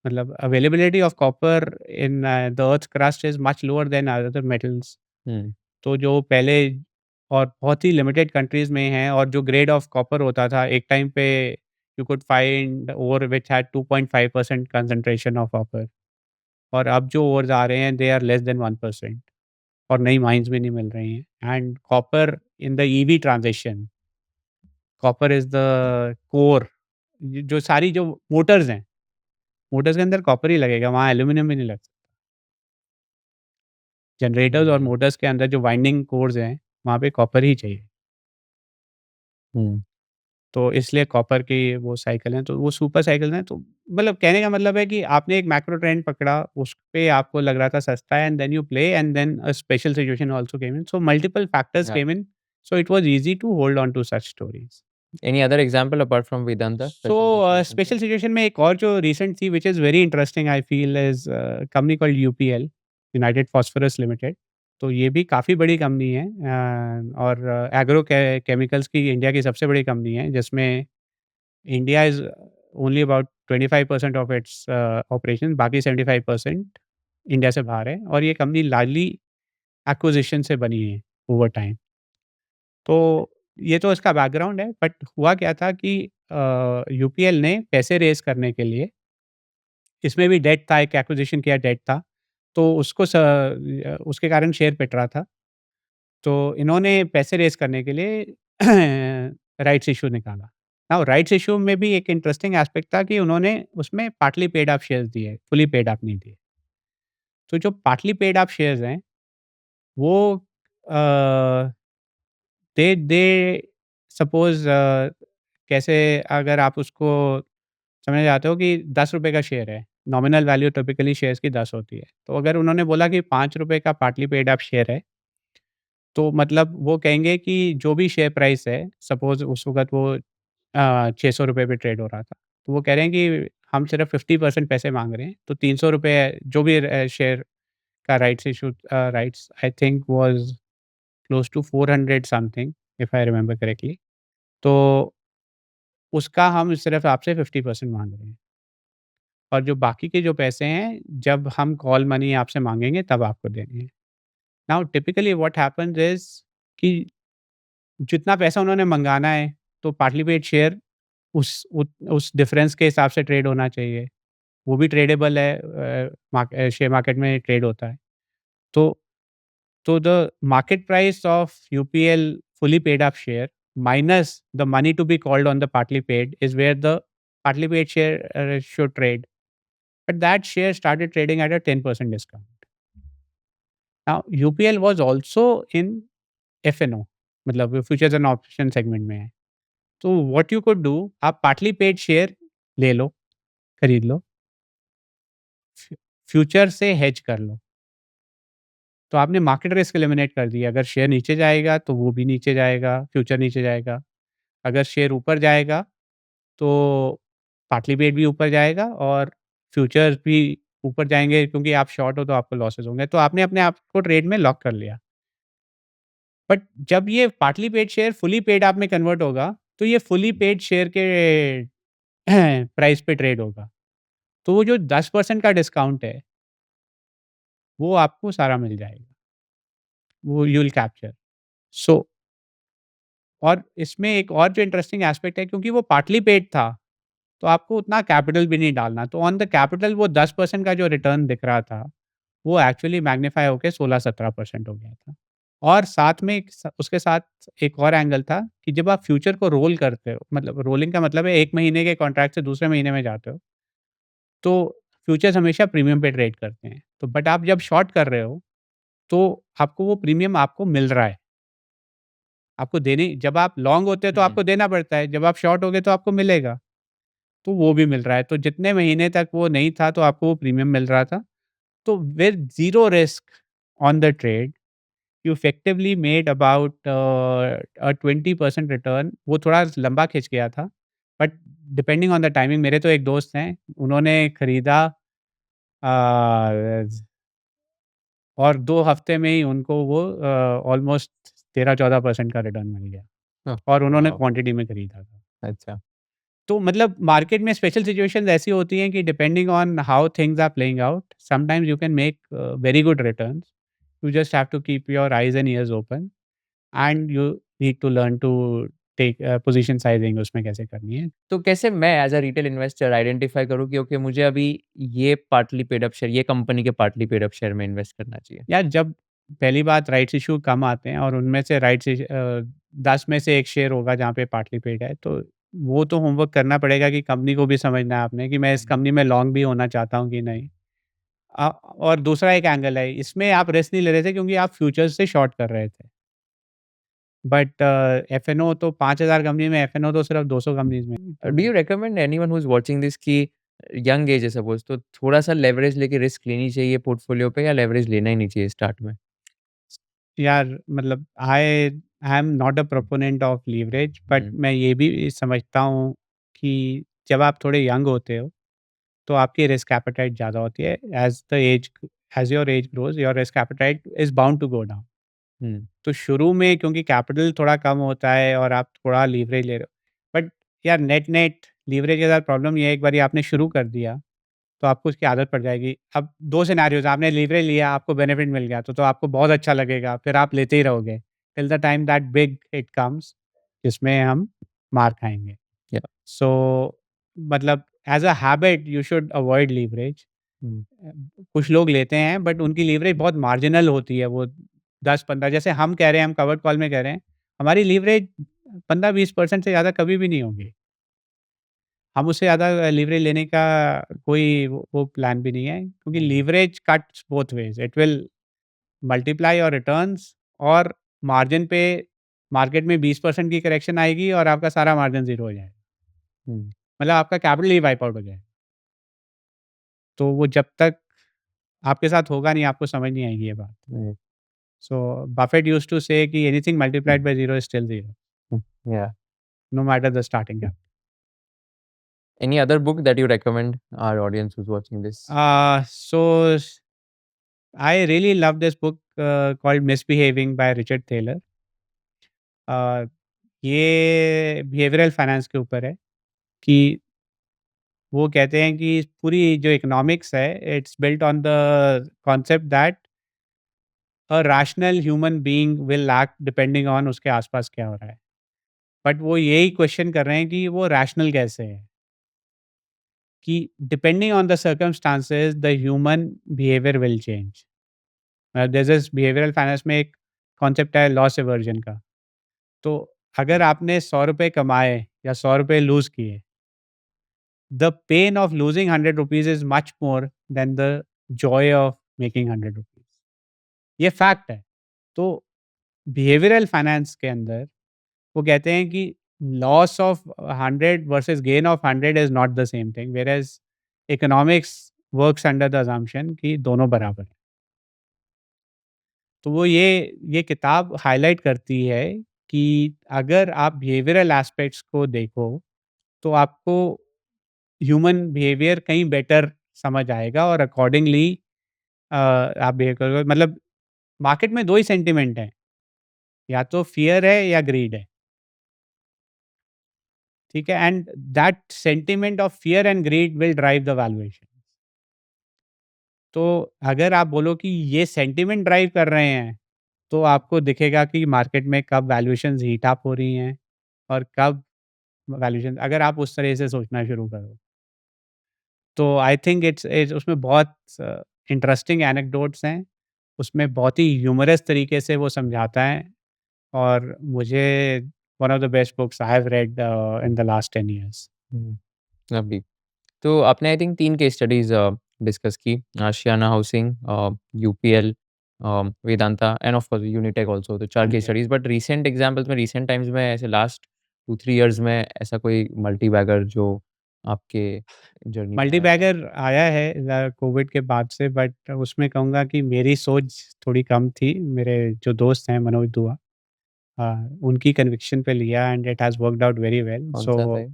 मतलब availability of copper in the earth's crust is much lower than other metals. हुँ, तो जो पहले और बहुत ही लिमिटेड कंट्रीज़ में हैं और जो ग्रेड ऑफ कॉपर होता था एक टाइम पे you could find ore which had 2.5% concentration of copper और अब जो ओर्स आ रहे हैं दे आर लेस देन 1% और नई माइंस भी नहीं मिल रही हैं and copper in the EV transition copper is the core. जो सारी जो मोटर्स हैं, मोटर्स के अंदर कॉपर ही लगेगा, वहाँ एल्यूमीनियम भी नहीं लग सकता। जनरेटर्स और हुँ, मोटर्स के अंदर जो वाइंडिंग कोर्स हैं, वहाँ पे कॉपर ही चाहिए। हुँ। तो इसलिए कॉपर की वो साइकिल हैं, तो वो सुपर साइकिल हैं। तो मतलब कहने का मतलब है कि आपने एक मैक्रो ट्रेंड पकड़ा, उस पे आपको लग रहा था सस्ता है and then you play and then a special situation also came in. So multiple factors yeah came in, so it was easy to hold on to such stories. Any other example apart from Vedanta so special situation पे? स्पेशल सिचुएशन में एक और जो रिसेंट थी which is very interesting I feel is company called UPL, United Phosphorus Limited. तो ये भी काफ़ी बड़ी कंपनी है और एग्रो केमिकल्स की इंडिया की सबसे बड़ी कंपनी है जिसमें India is only about 25% of its operation, बाकी 75% इंडिया से बाहर है और ये कंपनी लार्जली एक्विजिशन से बनी है ओवर टाइम। तो ये तो इसका बैकग्राउंड है बट हुआ क्या था कि यूपीएल ने पैसे रेज़ करने के लिए इसमें भी डेट था, एक एक्विजिशन किया डेट था, तो उसको उसके कारण शेयर पिट रहा था। तो इन्होंने पैसे रेज़ करने के लिए राइट्स इश्यू निकाला। नाउ राइट्स इश्यू में भी एक इंटरेस्टिंग एस्पेक्ट था कि उन्होंने उसमें पार्टली पेड अप शेयर्स दिए, फुली पेड अप नहीं दिए। तो जो पार्टली पेड अप शेयर्स हैं, वो अ, दे सपोज़ कैसे अगर आप उसको समझ जाते हो कि ₹10 का शेयर है, नॉमिनल वैल्यू टिपिकली शेयर्स की 10 होती है। तो अगर उन्होंने बोला कि ₹5 का पार्टली पेड अप शेयर है, तो मतलब वो कहेंगे कि जो भी शेयर प्राइस है, सपोज़ उस वक़्त वो ₹600 पे ट्रेड हो रहा था। तो वो कह रहे हैं कि हम सिर्फ़ 50% पैसे माँग रहे हैं, तो ₹300 जो भी शेयर का rights issue rights I think was close to 400 something if I remember correctly. तो उसका हम सिर्फ़ आपसे 50% माँग रहे हैं और जो बाकी के जो पैसे हैं, जब हम कॉल मनी आपसे माँगेंगे तब आपको देने हैं। Now typically what happens is कि जितना पैसा उन्होंने मँगाना है, तो पार्टली पेड शेयर उस डिफरेंस के हिसाब से ट्रेड होना चाहिए। वो भी ट्रेडेबल है शेयर मार्केट में ट्रेड होता है। तो So the market price of UPL fully paid up share minus the money to be called on the partly paid is where the partly paid share should trade. But that share started trading at a 10% discount. Now UPL was also in FNO, मतलब futures and option segment में है. तो what you could do, आप partly paid share ले लो, खरीद लो, फ्यूचर से हेज कर लो. तो आपने मार्केट रिस्क एलिमिनेट कर दिया. अगर शेयर नीचे जाएगा तो वो भी नीचे जाएगा, फ्यूचर नीचे जाएगा. अगर शेयर ऊपर जाएगा तो पार्टली पेड भी ऊपर जाएगा और फ्यूचर्स भी ऊपर जाएँगे क्योंकि आप शॉर्ट हो तो आपको लॉसेस होंगे. तो आपने अपने आप को ट्रेड में लॉक कर लिया. बट जब ये partly paid share fully paid आप में कन्वर्ट होगा, तो ये फुली पेड शेयर के प्राइस पे ट्रेड होगा. तो वो जो 10% का डिस्काउंट है, वो आपको सारा मिल जाएगा. वो यू विल कैप्चर. सो और इसमें एक और जो इंटरेस्टिंग एस्पेक्ट है क्योंकि वो पार्टली पेड था, तो आपको उतना कैपिटल भी नहीं डालना. तो ऑन द कैपिटल वो 10% का जो रिटर्न दिख रहा था, वो एक्चुअली मैग्नीफाई होके 16-17% हो गया था. और साथ में उसके साथ एक और एंगल था कि जब आप फ्यूचर को रोल करते हो, मतलब रोलिंग का मतलब है 1 महीने के कॉन्ट्रैक्ट से दूसरे महीने में जाते हो, तो फ्यूचर्स हमेशा प्रीमियम पे ट्रेड करते हैं. तो बट आप जब शॉर्ट कर रहे हो, तो आपको वो प्रीमियम आपको मिल रहा है. आपको देने जब आप लॉन्ग होते हैं तो आपको देना पड़ता है, जब आप शॉर्ट हो गए तो आपको मिलेगा. तो वो भी मिल रहा है. तो जितने महीने तक वो नहीं था तो आपको वो प्रीमियम मिल रहा था. तो with zero risk on the trade you effectively made about 20% return. वो थोड़ा लंबा खिंच गया था. But depending on the timing, मेरे तो एक दोस्त हैं, उन्होंने खरीदा अ, और 2 हफ्ते में ही उनको वो ऑलमोस्ट 13-14% का रिटर्न मिल गया. हाँ, और उन्होंने वाओ! क्वांटिटी में खरीदा था. अच्छा. तो मतलब मार्केट में स्पेशल सिचुएशंस ऐसी होती हैं कि depending on how things are playing out, sometimes you can make very good returns. You just have to keep your eyes and ears open and you need to learn to take position sizing उसमें कैसे करनी है. तो कैसे मैं as a retail investor identify करूँ कि ओके मुझे अभी ये पार्टली पेड अप शेयर, ये कंपनी के पार्टली पेड अप शेयर में इन्वेस्ट करना चाहिए? यार जब पहली बात राइट्स इश्यू कम आते हैं और उनमें से 10 में से 1 शेयर होगा जहाँ पे पार्टली पेड है, तो वो तो होमवर्क करना पड़ेगा कि कंपनी को भी समझना है आपने कि मैं इस कंपनी में लॉन्ग भी होना चाहता हूँ कि नहीं. और दूसरा एक एंगल है, इसमें आप रिस्क नहीं ले रहे थे क्योंकि आप फ्यूचर्स से शॉर्ट कर रहे थे. बट एफएनओ तो 5,000 कंपनी में एफएनओ तो सिर्फ 200 कंपनीज़ में है. Do you recommend anyone who is watching this कि यंग एज है सपोज़ तो थोड़ा-सा लेवरेज लेके रिस्क लेनी चाहिए पोर्टफोलियो पे या लेवरेज लेना ही नहीं चाहिए स्टार्ट में? यार मतलब I am not a proponent of leverage, but hmm, मैं ये भी समझता हूँ कि जब आप थोड़े यंग होते हो, तो आपकी रिस्क एपेटाइट ज़्यादा होती है. As your age grows your risk appetite is bound to go down. Hmm, तो शुरू में क्योंकि कैपिटल थोड़ा कम होता है और आप थोड़ा लीवरेज ले रहे हो, बट यार नेट लीवरेज के साथ प्रॉब्लम ये है, एक बारी आपने शुरू कर दिया तो आपको उसकी आदत पड़ जाएगी. अब 2 सिनेरियोज़, आपने लीवरेज लिया, आपको बेनिफिट मिल गया तो आपको बहुत अच्छा लगेगा, फिर आप लेते ही रहोगे till the time that big hit comes जिसमें हम मार खाएँगे. या सो मतलब as a habit you should avoid leverage. Hmm, कुछ लोग लेते हैं बट उनकी लीवरेज बहुत मार्जिनल होती है. वो 10-15, जैसे हम कह रहे हैं, हम कवर्ड कॉल में कह रहे हैं, हमारी लीवरेज 15-20% से ज़्यादा कभी भी नहीं होगी. हम उससे ज़्यादा लीवरेज लेने का कोई वो प्लान भी नहीं है क्योंकि hmm, leverage cuts both ways. It will multiply your returns और मार्जिन पे मार्केट में 20% की करेक्शन आएगी और आपका सारा मार्जिन ज़ीरो हो जाएगा. हुँ, मतलब आपका कैपिटल ही वाइप आउट हो जाएगा. तो वो जब तक आपके साथ होगा नहीं, आपको समझ नहीं आएगी ये बात. Right, so Buffett used to say कि anything multiplied by zero is still zero, hmm, yeah no matter the starting capital. Any other book that you recommend our audience who is watching this? So I really love this book called Misbehaving by Richard Thaler. अ, ये बिहेवियरल फाइनेंस के ऊपर है कि वो कहते हैं कि पूरी जो इकोनॉमिक्स है it's built on the concept that a rational human being will act depending on उसके आसपास क्या हो रहा है. बट वो यही क्वेश्चन कर रहे हैं कि वो रैशनल कैसे है, कि depending on the circumstances the human behaviour will change. There is behavioural finance में एक कॉन्सेप्ट है लॉस एवर्जन का। तो अगर आपने ₹100 कमाए या ₹100 लूज़ किए, the pain of losing ₹100 is much more than the Joy of making ₹100। ये फैक्ट है। तो बिहेवियरल फाइनेंस के अंदर वो कहते हैं कि loss of 100 versus gain of 100 is not the same thing, whereas economics works under the assumption कि दोनों बराबर हैं। तो वो ये किताब हाइलाइट करती है कि अगर आप बिहेवियरल एस्पेक्ट्स को देखो, तो आपको ह्यूमन बिहेवियर कहीं बेटर समझ आएगा और अकॉर्डिंगली आप बिहेव करोगे। मतलब मार्केट में 2 ही सेंटिमेंट हैं, या तो फ़ियर है या ग्रीड है, ठीक है? And that sentiment of fear and greed will drive the valuation. तो अगर आप बोलो कि ये सेंटिमेंट ड्राइव कर रहे हैं, तो आपको दिखेगा कि मार्केट में कब वैल्यूएशंस हीट अप हो रही हैं और कब वैल्यूएशन, अगर आप उस तरह से सोचना शुरू करो। तो आई थिंक इट्स उसमें बहुत इंटरेस्टिंग एनेक्डोट्स हैं, उसमें बहुत ही ह्यूमरस तरीके से वो समझाता है और मुझे one of the best books I have read in the last 10 years. Hmm, अभी तो आपने I think 3 case studies discuss की, Ashiana Housing, UPL, Vedanta and of course Unitech also, तो 4 केस जी। स्टडीज़। बट रीसेंट एग्ज़ाम्पल्स में, रीसेंट टाइम्स में, ऐसे लास्ट 2-3 इयर्स में ऐसा कोई मल्टी बैगर जो आपके जर्नी में मल्टी आया हो? बैगर आया है कोविड के बाद से, बट उसमें कहूँगा कि मेरी सोच थोड़ी कम थी। मेरे जो दोस्त हैं मनोज दुआ, उनकी कन्विक्शन पे लिया and it has worked out very well. So कौन-सा था ये?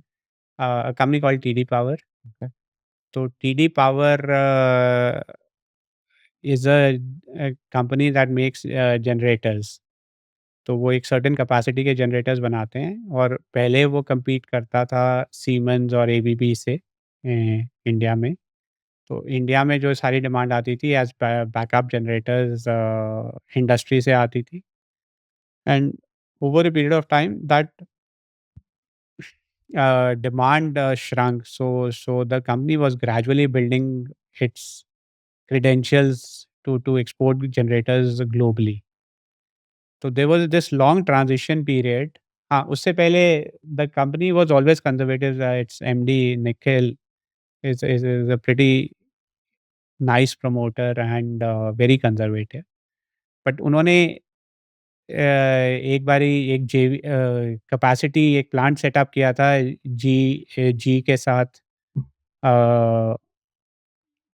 A company called TD power. Okay, तो TD power is a company that makes generators. तो वो एक सर्टेन कैपेसिटी के जनरेटर्स बनाते हैं और पहले वो कम्पीट करता था सीमेंस और एबीबी से इंडिया में। तो इंडिया में जो सारी डिमांड आती थी एज़ बैकअप जनरेटर्स इंडस्ट्री से आती थी, and over a period of time that demand shrunk. So the company was gradually building its credentials to export generators globally. So there was this long transition period. हाँ, उससे पहले the company was always conservative. Its MD Nikhil is a pretty nice promoter and very conservative. But उन्होंने एक बारी एक कैपेसिटी एक प्लांट सेटअप किया था जी के साथ, अ,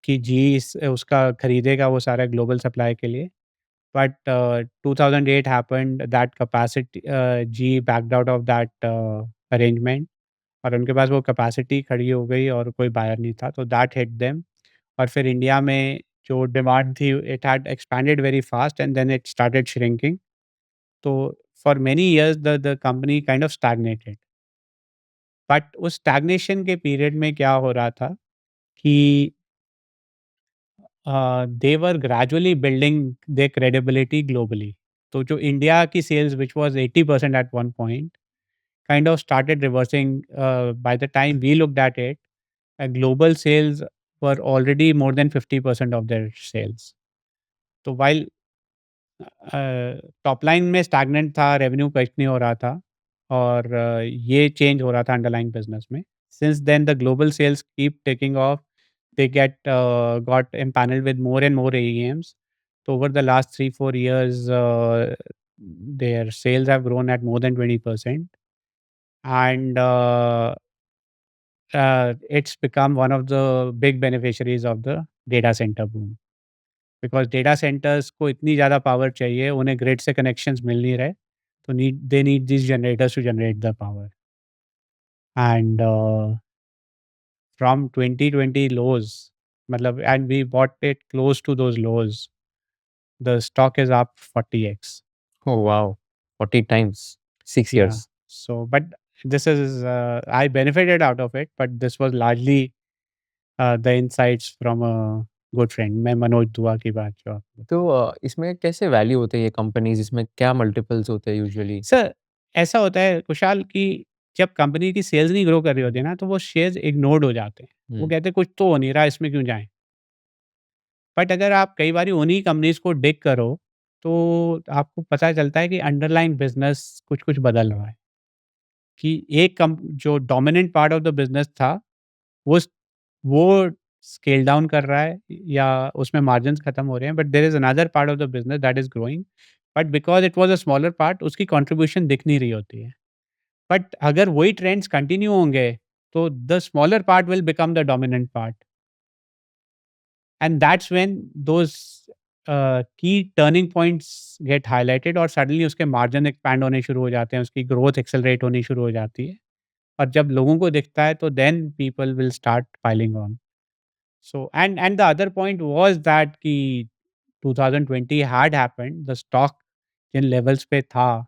कि जी उसका खरीदेगा वो सारा ग्लोबल सप्लाई के लिए। बट 2008 हैपेंड दैट कैपेसिटी, जी backed out of that arrangement और उनके पास वो कैपेसिटी खड़ी हो गई और कोई बायर नहीं था, तो दैट हिट देम। और फिर इंडिया में जो डिमांड थी it had expanded very fast and then it started shrinking. तो for many years the company kind of stagnated. But उस स्टैग्नेशन के पीरियड में क्या हो रहा था कि they were gradually building their credibility globally. तो जो इंडिया की sales which was 80% at one point kind of started reversing by the time we looked at it. Global sales were already more than 50% of their sales. तो व्हाइल टॉप लाइन में स्टैग्नेंट था, रेवेन्यू कट नहीं हो रहा था और ये चेंज हो रहा था अंडरलाइंग बिज़नेस में। Since then the global sales keep taking off, they got empaneled with more and more AEMs. So over the last 3-4 years, their sales have grown at more than 20%, and it's become one of the big beneficiaries of the data center boom. Because data centers को इतनी ज़्यादा पावर चाहिए, उन्हें ग्रिड से कनेक्शंस मिल नहीं रहे, तो they need these generators to generate the power. And from 2020 lows, मतलब, and we bought it close to those lows. The stock is up 40x. Oh wow! 40 times, 6 Yeah. Years. So, but this is, I benefited out of it, but this was largely the insights from a good friend. मैं मनोज दुआ की बात जो आपको तो बता। इसमें कैसे वैल्यू होते हैं ये कंपनीज़, इसमें क्या मल्टीपल्स होते हैं यूजुअली? सर, ऐसा होता है कुशाल कि जब कंपनी की सेल्स नहीं ग्रो कर रही होती है ना, तो वो शेयर्स इग्नोर्ड हो जाते हैं। वो हुँ, कहते हैं कुछ तो हो नहीं रहा, इसमें क्यों जाएँ? बट अगर आप कई बारी उन्हीं कंपनीज़ को डिग करो, तो आपको पता चलता है कि अंडरलाइंग बिज़नेस कुछ-कुछ बदल रहा है। कि एक कम जो dominant part of the business था, वो स वो स्केल डाउन कर रहा है या उसमें मार्जिन्स खत्म हो रहे हैं, but there is another part of the business that is growing, but because it was a smaller part उसकी कंट्रीब्यूशन दिख नहीं रही होती है। बट अगर वही ट्रेंड्स कंटिन्यू होंगे, तो the smaller part will become the dominant part and that's when those की टर्निंग पॉइंट्स गेट हाइलाइटेड और सडनली उसके मार्जिन एक्सपैंड होने शुरू हो जाते हैं, उसकी ग्रोथ एक्सेलरेट होनी शुरू हो जाती है। और जब लोगों को दिखता है तो then people will start piling on. So and the other point was that कि 2020 हैड हैपेंड, द स्टॉक जिन लेवल्स पे था,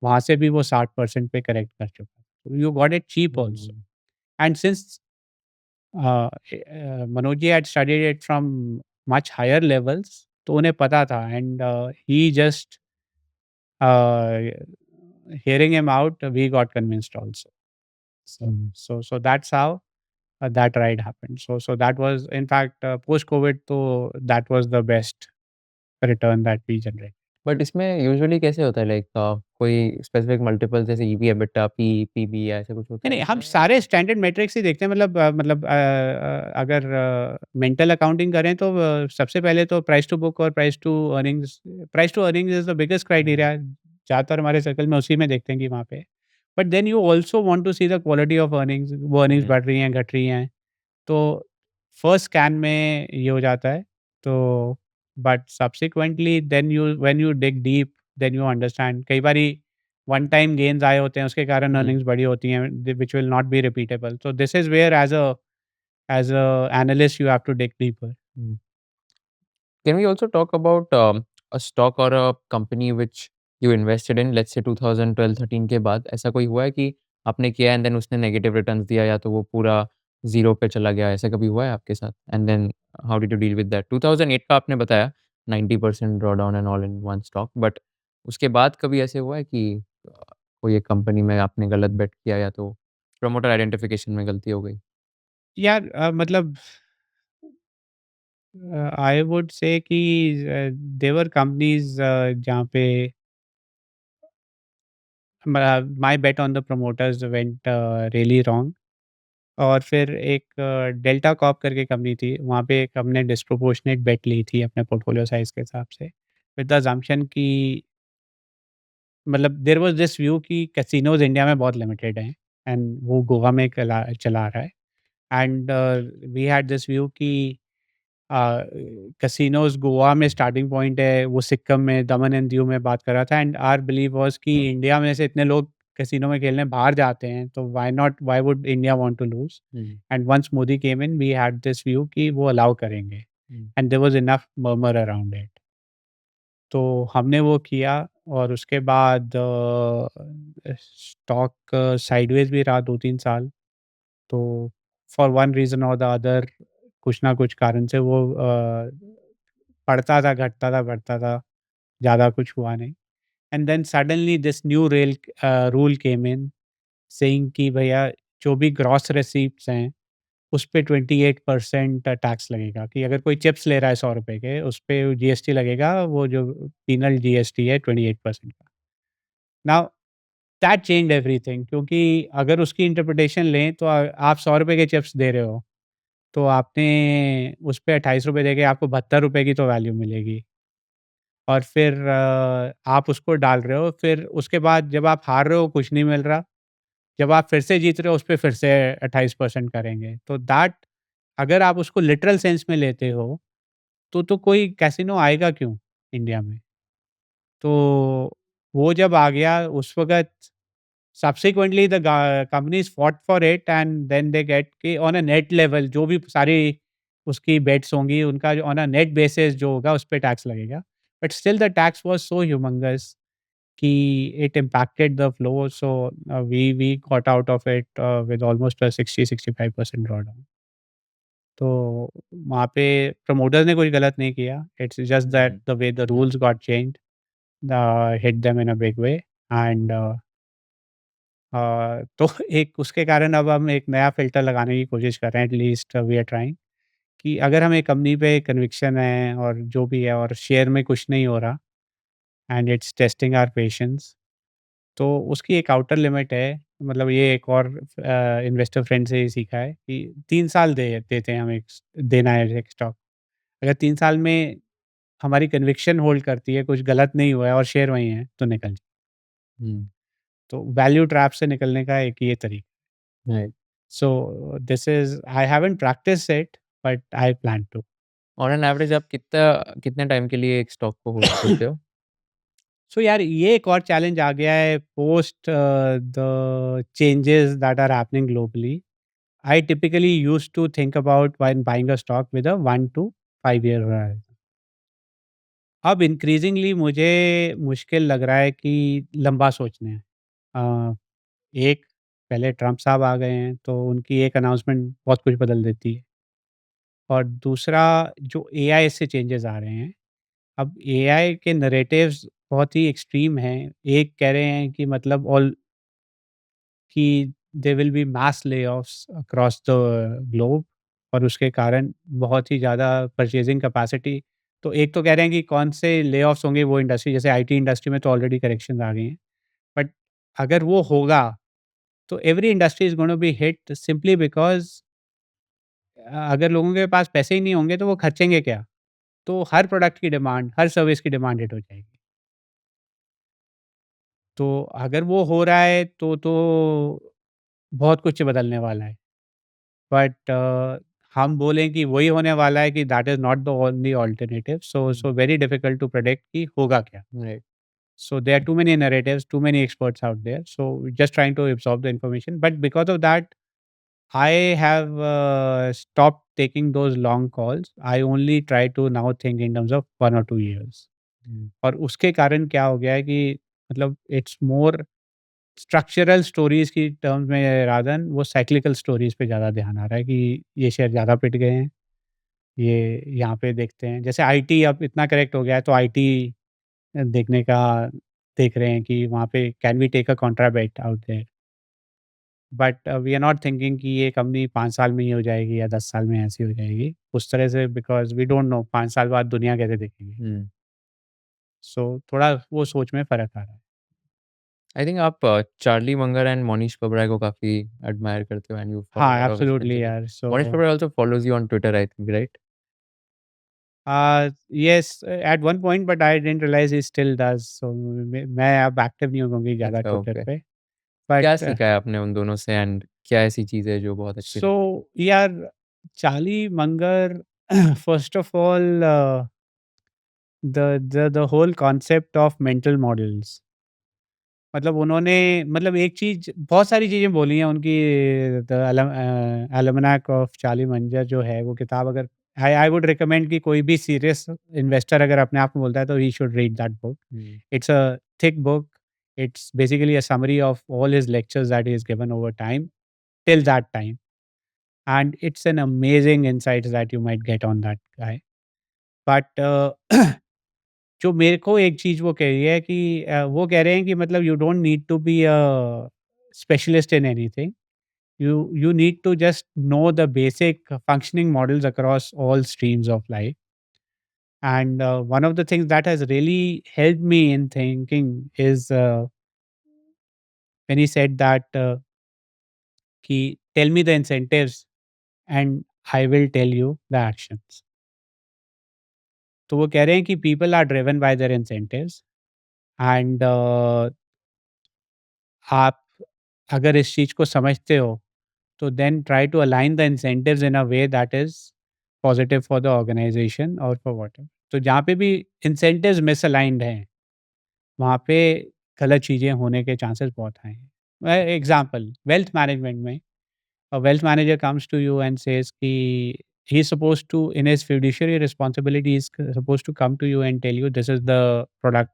वहाँ से भी वो 60% पे करेक्ट कर चुका है। You got it cheap also hmm. And since Manoj ji had studied it from much higher levels, तो उन्हें पता था and he just hearing him out, we got convinced also. So hmm. so that's how that ride happened. So that was in fact post-COVID, so that was the best return that we generated. But इसमें यूजुअली कैसे होता है लाइक कोई स्पेसिफिक मल्टीपल जैसे ईवी, एबिटा, पी, पीबी या ऐसा कुछ होता नहीं, है नहीं, हम इसमें या सारे स्टैंडर्ड मेट्रिक्स ही देखते हैं मतलब अगर मेंटल अकाउंटिंग करें तो सबसे पहले तो प्राइस टू बुक और price to earnings is the biggest criteria. ज़्यादातर हमारे सर्कल में उसी में देखते हैं कि वहाँ पे। But then you also want to see the quality of earnings, वो अर्निंग्स हुँ, बढ़ रही हैं, घट रही हैं। तो फर्स्ट स्कैन में ये हो जाता है। तो but subsequently then you when you dig deep then you understand कई बारी वन टाइम गेन्स आए होते हैं, उसके कारण हुँ, अर्निंग्स बड़ी होती हैं which will not be repeatable. So this is where as a analyst you have to dig deeper. Hmm. Can we also talk about a stock or a company which you invested in let's say 2012-13 के बाद ऐसा कोई हुआ है कि आपने किया एंड देन उसने नेगेटिव रिटर्न्स दिया या तो वो पूरा ज़ीरो पे चला गया, ऐसा कभी हुआ है आपके साथ? And then how did you deal with that? 2008 का आपने बताया 90% drawdown and all in one stock but उसके बाद कभी ऐसे हुआ है कि कोई एक कंपनी में आपने गलत बेट किया या तो प्रमोटर आइडेंटिफिकेशन में गलती हो गई? यार मतलब आई वुड से कि देवर कंपनीज़ जहाँ पे my bet on the promoters went really wrong. और फिर एक डेल्टा कॉर्प करके कंपनी थी, वहाँ पे एक हमने डिस्प्रोपोर्शनेट बेट ली थी अपने पोर्टफोलियो साइज़ के हिसाब से, विद द असम्पशन कि मतलब देयर वाज़ दिस व्यू कि कैसिनोज़ इंडिया में बहुत लिमिटेड हैं एंड वो गोवा में कला चला आ रहा है and we had this view कि कैसिनोज़ गोवा में स्टार्टिंग पॉइंट है, वो सिक्किम में, दमन एंड दीव में बात कर रहा था एंड आवर बिलीव वाज़ कि इंडिया में से इतने लोग कैसिनो में खेलने बाहर जाते हैं, तो why would India want to lose? Hmm, and once Modi came in, we had this view कि वो अलाउ करेंगे hmm, and there was enough murmur around it. तो हमने वो किया और उसके बाद स्टॉक साइडवेज़ भी रहा 2-3 साल। तो फॉर वन रीज़न और द अदर कुछ ना कुछ कारण से वो बढ़ता था, घटता था, बढ़ता था, ज़्यादा कुछ हुआ नहीं। And then suddenly this new rule came in saying कि भैया जो भी ग्रॉस रिसीप्ट्स हैं, उस पे 28% टैक्स लगेगा कि अगर कोई चिप्स ले रहा है ₹100 के, उस पे जीएसटी लगेगा, वो जो पीनल जीएसटी है 28% का। नाउ दैट चेंज्ड एवरीथिंग क्योंकि अगर उसकी इंटरप्रिटेशन लें तो आप ₹100 के चिप्स दे रहे हो, तो आपने उस पे ₹28 देके आपको ₹72 की तो वैल्यू मिलेगी और फिर आप उसको डाल रहे हो, फिर उसके बाद जब आप हार रहे हो कुछ नहीं मिल रहा, जब आप फिर से जीत रहे हो उस पे फिर से 28% करेंगे। तो दैट अगर आप उसको लिटरल सेंस में लेते हो, तो कोई कैसीनो आएगा क्यों इंडिया में? तो वो जब आ गया उस वक़्त subsequently the companies fought for it and then they get कि ऑन अ नेट लेवल जो भी सारी उसकी बेट्स होंगी उनका जो ऑन अ नेट बेसिस जो होगा उस पे टैक्स लगेगा। But still the tax was so humongous कि it impacted the flow so we got out of it with almost 60-65% drawdown. तो वहाँ पे प्रमोटर्स ने कोई गलत नहीं किया। It's just that hmm, the way the rules got changed hit them in a big way and तो एक उसके कारण अब हम एक नया फ़िल्टर लगाने की कोशिश कर रहे हैं at least we are trying कि अगर हमें कंपनी पे कन्विक्शन है और जो भी है और शेयर में कुछ नहीं हो रहा and it's testing our patience, तो उसकी एक आउटर लिमिट है। मतलब ये एक और इन्वेस्टर फ्रेंड से ही सीखा है कि 3 साल देते हैं हमें देना है एक स्टॉक। अगर 3 साल में हमारी कन्विक्शन होल्ड करती है, कुछ गलत नहीं हुआ है और शेयर वही है, तो निकल जाओ। हुँ, तो वैल्यू ट्रैप से निकलने का एक ये तरीका। Right. So this is I haven't practised it but I plan to. On an average आप कितने टाइम के लिए एक स्टॉक को होल्ड करते हो? सो यार ये एक और चैलेंज आ गया है post the changes that are happening globally. I typically used to think about when buying a stock with a 1 to 5 year horizon. अब इंक्रीजिंगली मुझे मुश्किल लग रहा है कि लंबा सोचना है। अ, एक पहले ट्रम्प साहब आ गए हैं, तो उनकी एक अनाउंसमेंट बहुत कुछ बदल देती है। और दूसरा जो एआई से चेंजेस आ रहे हैं, अब एआई के नैरेटिव्स बहुत ही एक्सट्रीम हैं। एक कह रहे हैं कि मतलब ऑल कि there will be mass layoffs across the globe और उसके कारण बहुत ही ज़्यादा परचेज़िंग कैपेसिटी। तो एक तो कह रहे हैं कि कौन से लेऑफ्स होंगे वो इंडस्ट्री, जैसे आईटी इंडस्ट्री में तो ऑलरेडी करेक्शंस आ गई हैं। बट अगर वो होगा तो every industry is gonna be hit simply because अगर लोगों के पास पैसे ही नहीं होंगे तो वो खर्चेंगे क्या? तो हर प्रोडक्ट की डिमांड, हर सर्विस की डिमांड हिट हो जाएगी। तो अगर वो हो रहा है तो बहुत कुछ बदलने वाला है। बट हम बोलें कि वही होने वाला है कि that is not the only alternative, hmm, so very difficult to predict कि होगा क्या। Right. So there are too many narratives, too many experts out there. So we're just trying to absorb the information. But because of that, I have stopped taking those long calls. I only try to now think in terms of 1 or 2 years. हुँ, और उसके कारण क्या हो गया है कि मतलब इट्स मोर स्ट्रक्चरल स्टोरीज़ की टर्म्स में रादर देन वो साइक्लिकल स्टोरीज़ पे ज़्यादा ध्यान आ रहा है कि ये शेयर ज़्यादा पिट गए हैं, ये यहाँ पे देखते हैं। जैसे आईटी अब इतना करेक्ट हो गया है तो आईटी देखने का देख रहे हैं कि वहाँ पे can we take a contra bet out there. But we are not thinking कि ये कंपनी 5 साल में ही हो जाएगी या 10 साल में ऐसी हो जाएगी। उस तरह से बिकॉज़ वी डोंट नो 5 साल बाद दुनिया कैसे दिखेगी। हुँ। सो थोड़ा वो सोच में फ़र्क आ रहा है। आई थिंक आप Charlie Munger and Monish Kabra को काफ़ी एडमायर करते हो एंड यू फॉलो हाँ, लॉट ऑफ एब्सोल्यूटली एक्सपेंसिव यार। Monish so Kabra also follows you on Twitter I think right? Yes at one point but I didn't realize he still does. So मैं अब एक्टिव नहीं होंगी ज़्यादा अच्छा ट्विटर ओके। पे। क्या बट सीखा है आपने उन दोनों से एंड क्या ऐसी चीज़ है जो बहुत अच्छी सो लगी? यार Charlie Munger first of all the whole concept of mental models। मतलब उन्होंने मतलब एक चीज़ बहुत सारी चीज़ें बोली हैं उनकी। द एल्युमनैक ऑफ चार्ली मंजर जो है वो किताब, अगर आई आई वुड रिकमेंड कि कोई भी सीरियस इन्वेस्टर अगर अपने आप को बोलता है तो he should read that book. Hmm, it's a thick book. It's basically a summary of all his lectures that he has given over time till that time and it's an amazing insights that you might get on that guy. But जो मेरे को एक चीज़ वो कह रही है कि वो कह रहे हैं कि मतलब you don't need to be a specialist in anything. You need to just know the basic functioning models across all streams of life. And one of the things that has really helped me in thinking is when he said that कि tell me the incentives and I will tell you the actions. तो वो कह रहे हैं कि people are driven by their incentives and आप अगर इस चीज़ को समझते हो तो then try to align the incentives in a way that is positive for the organisation और फॉर व्हाटएवर। तो जहाँ पे भी इंसेंटिव्स मिसअलाइन्ड हैं, वहाँ पे गलत चीज़ें होने के चांसेस बहुत हाई हैं। एग्ज़ाम्पल वेल्थ मैनेजमेंट में a wealth manager comes to you and says कि he is supposed to in his fiduciary responsibility he is supposed to come to you and tell you this is the product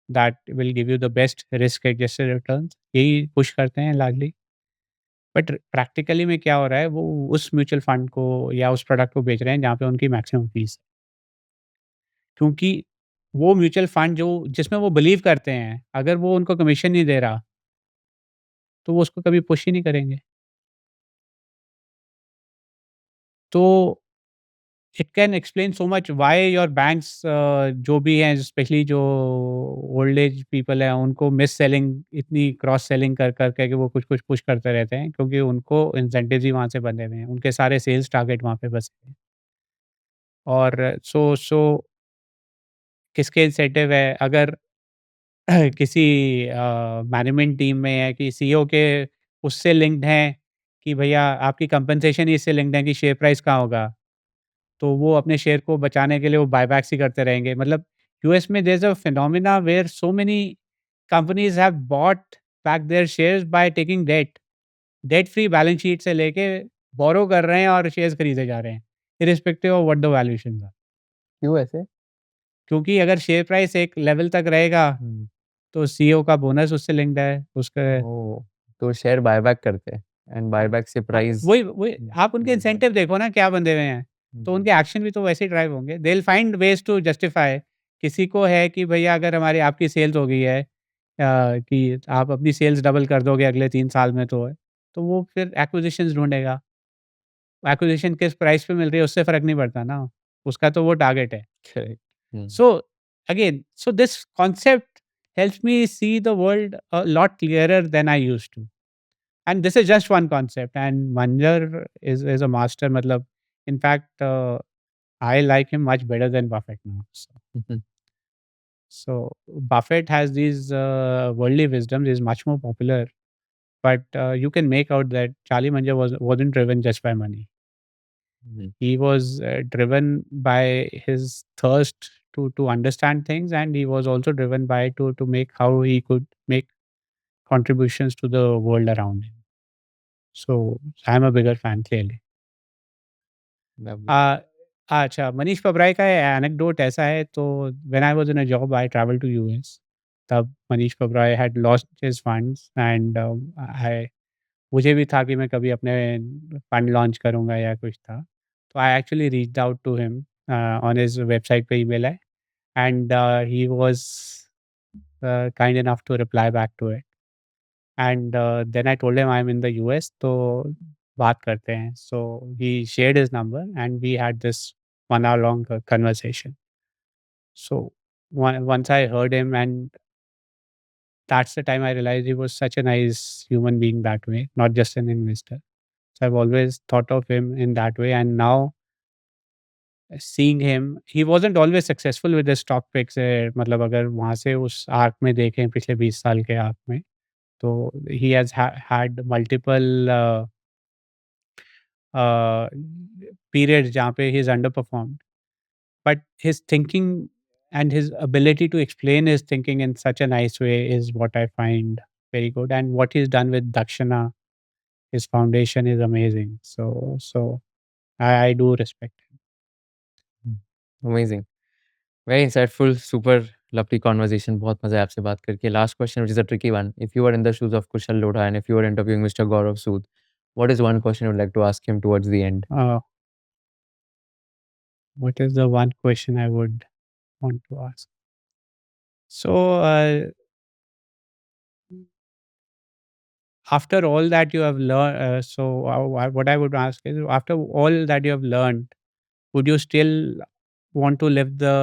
that will give you the best risk adjusted returns. यही पुश करते हैं लार्जली। बट प्रैक्टिकली में क्या हो रहा है, वो उस म्यूचुअल फंड को या उस प्रोडक्ट को बेच रहे हैं जहाँ पे उनकी मैक्सिमम फीस है। क्योंकि वो म्यूचुअल फंड जो जिसमें वो बिलीव करते हैं, अगर वो उनको कमीशन नहीं दे रहा, तो वो उसको कभी पुश ही नहीं करेंगे। तो it can explain so much why your banks जो भी हैं स्पेशली जो ओल्ड एज पीपल हैं उनको मिस सेलिंग इतनी क्रॉस सेलिंग कर करके कि वो कुछ कुछ पुश करते रहते हैं क्योंकि उनको इंसेंटिव्स ही वहाँ से बंधे हुए हैं उनके सारे सेल्स टारगेट वहाँ पे बसे हैं और सो किसके इंसेंटिव है अगर किसी मैनेजमेंट टीम में है कि सीईओ के उससे लिंक्ड हैं कि भैया आपकी कंपनसेशन ही इससे लिंक्ड है कि शेयर प्राइस कहाँ होगा तो वो अपने शेयर को बचाने के लिए वो बायबैक्स ही करते रहेंगे। मतलब यूएस में there is a phenomena where so many companies have bought back their shares by taking debt. Debt free balance sheet से लेके बोरो कर रहे हैं और शेयर्स खरीदे जा रहे हैं, irrespective of what the valuations are. क्यों ऐसे? क्योंकि अगर शेयर प्राइस एक लेवल तक रहेगा, हुँ। तो सीईओ का बोनस उससे लिंक्ड है, उसका ओह! तो शेयर बायबैक करते हैं एंड बायबैक से प्राइस वही वही आप उनके इंसेंटिव देखो ना क्या बंधे हुए हैं, तो हुँ, उनके एक्शन भी तो वैसे ही ड्राइव होंगे। They will find ways to justify किसी को है कि भैया अगर हमारी आपकी सेल्स हो गई है कि आप अपनी सेल्स डबल कर दोगे अगले 3 साल में तो वो फिर एक्विजिशंस ढूँढेगा। एक्विजिशन किस प्राइस पे मिल रही है उससे फ़र्क नहीं पड़ता ना, उसका तो वो टारगेट है। Correct. Hmm, So again, so this concept helps me see the world a lot clearer than I used to. And this is just one concept. And Manjar is a master. Matlab, in fact, I like him much better than Buffett now. Hmm, hmm, So Buffett has these worldly wisdoms. Is much more popular, but you can make out that Charlie Munger wasn't driven just by money. Hmm, He was driven by his thirst to understand things, and he was also driven by to make how he could make contributions to the world around him. So I'm a bigger fan clearly. Lovely. Uh, अच्छा मनीष पबराई का एनेक्डोट ऐसा है तो when I was in a job I travel to US तब Manish Pabrai had lost his funds and I मुझे भी था कि मैं कभी अपने फंड लॉन्च करूँगा या कुछ था। तो I actually reached out to him on his website पे ईमेल है and he was kind enough to reply back to it and then I told him I am in the US तो बात करते हैं। So he shared his number and we had this 1 hour long conversation. So once I heard him and that's the time I realized he was such a nice human being that way, not just an investor. So I've always thought of him in that way. And now seeing him, he wasn't always successful with his stock picks. मतलब अगर वहाँ से उस आर्क में देखें पिछले 20 साल के आर्क में, तो he has had multiple uh, periods जहाँ पे he's underperformed. But his thinking and his ability to explain his thinking in such a nice way is what I find very good. And what he's done with Dakshana, his foundation is amazing. So I do respect him. Amazing, very insightful, super lovely conversation, बहुत मज़ा आया आपसे बात करके। Last question which is a tricky one, if you are in the shoes of Kushal Lodha and if you are interviewing mister Gaurav Sood, what is one question you would like to ask him towards the end? What is the one question I would want to ask? So after all that you have learned, what I would ask is after all that you have learned, would you still want to live the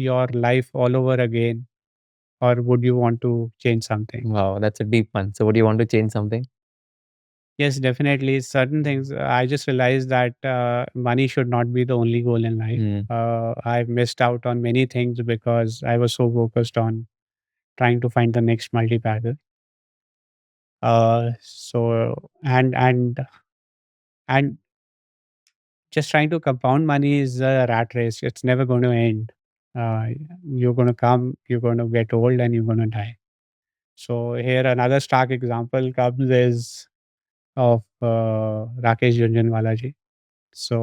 your life all over again, or would you want to change something? Wow, that's a deep one. So would you want to change something? Yes, definitely. Certain things I just realized that money should not be the only goal in life. Hmm, I've missed out on many things because I was so focused on trying to find the next multi-bagger. And just trying to compound money is a rat race. It's never going to end. Uh, you're going to come, you're going to get old, and you're going to die. So here another stark example comes is of Rakesh Jhunjhunwala ji. So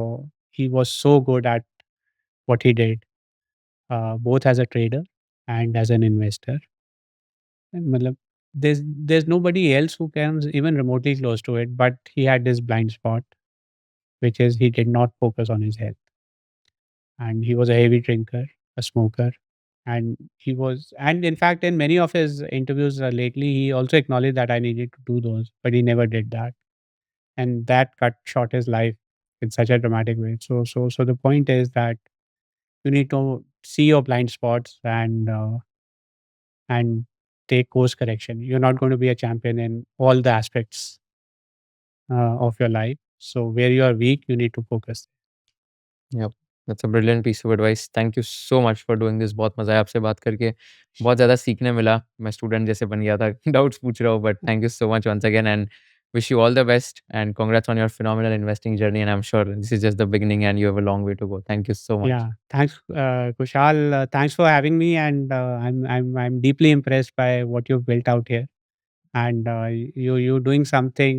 he was so good at what he did, both as a trader and as an investor. And matlab, there's nobody else who comes even remotely close to it, but he had this blind spot, which is he did not focus on his health. And he was a heavy drinker, a smoker, and and in fact, in many of his interviews lately, he also acknowledged that I needed to do those, but he never did that, and that cut short his life in such a dramatic way. So the point is that you need to see your blind spots and take course correction. You're not going to be a champion in all the aspects of your life. So where you are weak, you need to focus. Yep, that's a brilliant piece of advice. Thank you so much for doing this. बहुत मज़ा आया आपसे बात करके, बहुत ज़्यादा सीखने मिला। मैं स्टूडेंट जैसे बन गया था, डाउट्स पूछ रहा हूँ, but thank you so much once again and wish you all the best and congrats on your phenomenal investing journey and I am sure this is just the beginning and you have a long way to go. Thank you so much. Yeah, thanks, Kushal. Thanks for having me, and I'm deeply impressed by what you've built out here. And you're doing something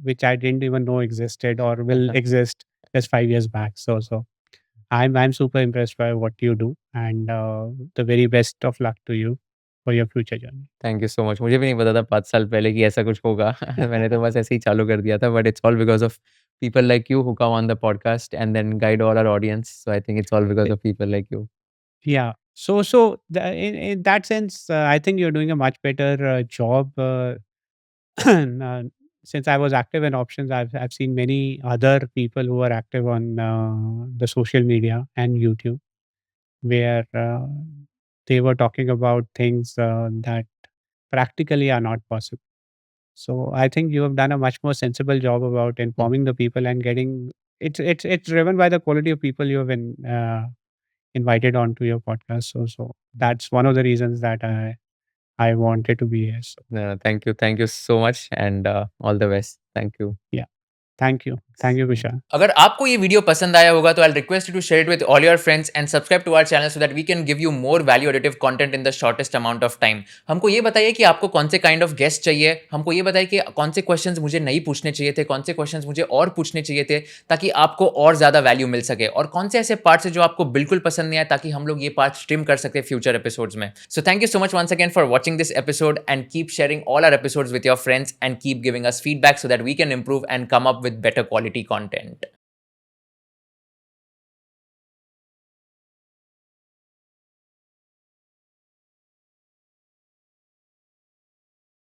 which I didn't even know existed or will exist just 5 years back. So I'm super impressed by what you do, and the very best of luck to you for your future journey. Thank you so much. मुझे भी नहीं पता था 5 साल पहले कि ऐसा कुछ होगा। मैंने तो बस ऐसे ही चालू कर दिया था, but it's all because of people like you who come on the podcast and then guide all our audience. So I think it's all because of people like you. Yeah. In that sense, I think you're doing a much better job. Uh, since I was active in options, I've seen many other people who are active on the social media and YouTube, where they were talking about things that practically are not possible. So I think you have done a much more sensible job about informing the people and getting it's driven by the quality of people you have invited onto your podcast. So that's one of the reasons that I wanted to be here. So No, no, thank you so much and all the best. Thank you. yeah, thank you, Vishal. अगर आपको ये वीडियो पसंद आया होगा तो I request you to share it with all your friends and subscribe to our channel so that we can give you more value additive content in the shortest amount of time. हमको ये बताइए कि आपको कौन से काइंड ऑफ गेस्ट चाहिए, हमको ये बताइए कि कौन से क्वेश्चंस मुझे नहीं पूछने चाहिए थे, कौन से क्वेश्चंस मुझे और पूछने चाहिए थे ताकि आपको और ज़्यादा वैल्यू मिल सके, और कौन से ऐसे पार्ट्स हैं जो आपको बिल्कुल पसंद नहीं आए ताकि हम लोग ये पार्ट स्ट्रीम कर सके फ्यूचर एपिसोड्स में। So thank you so much once again for watching this episode and keep sharing all our episodes with your friends and keep giving us feedback so that we can improve and come up with better quality content.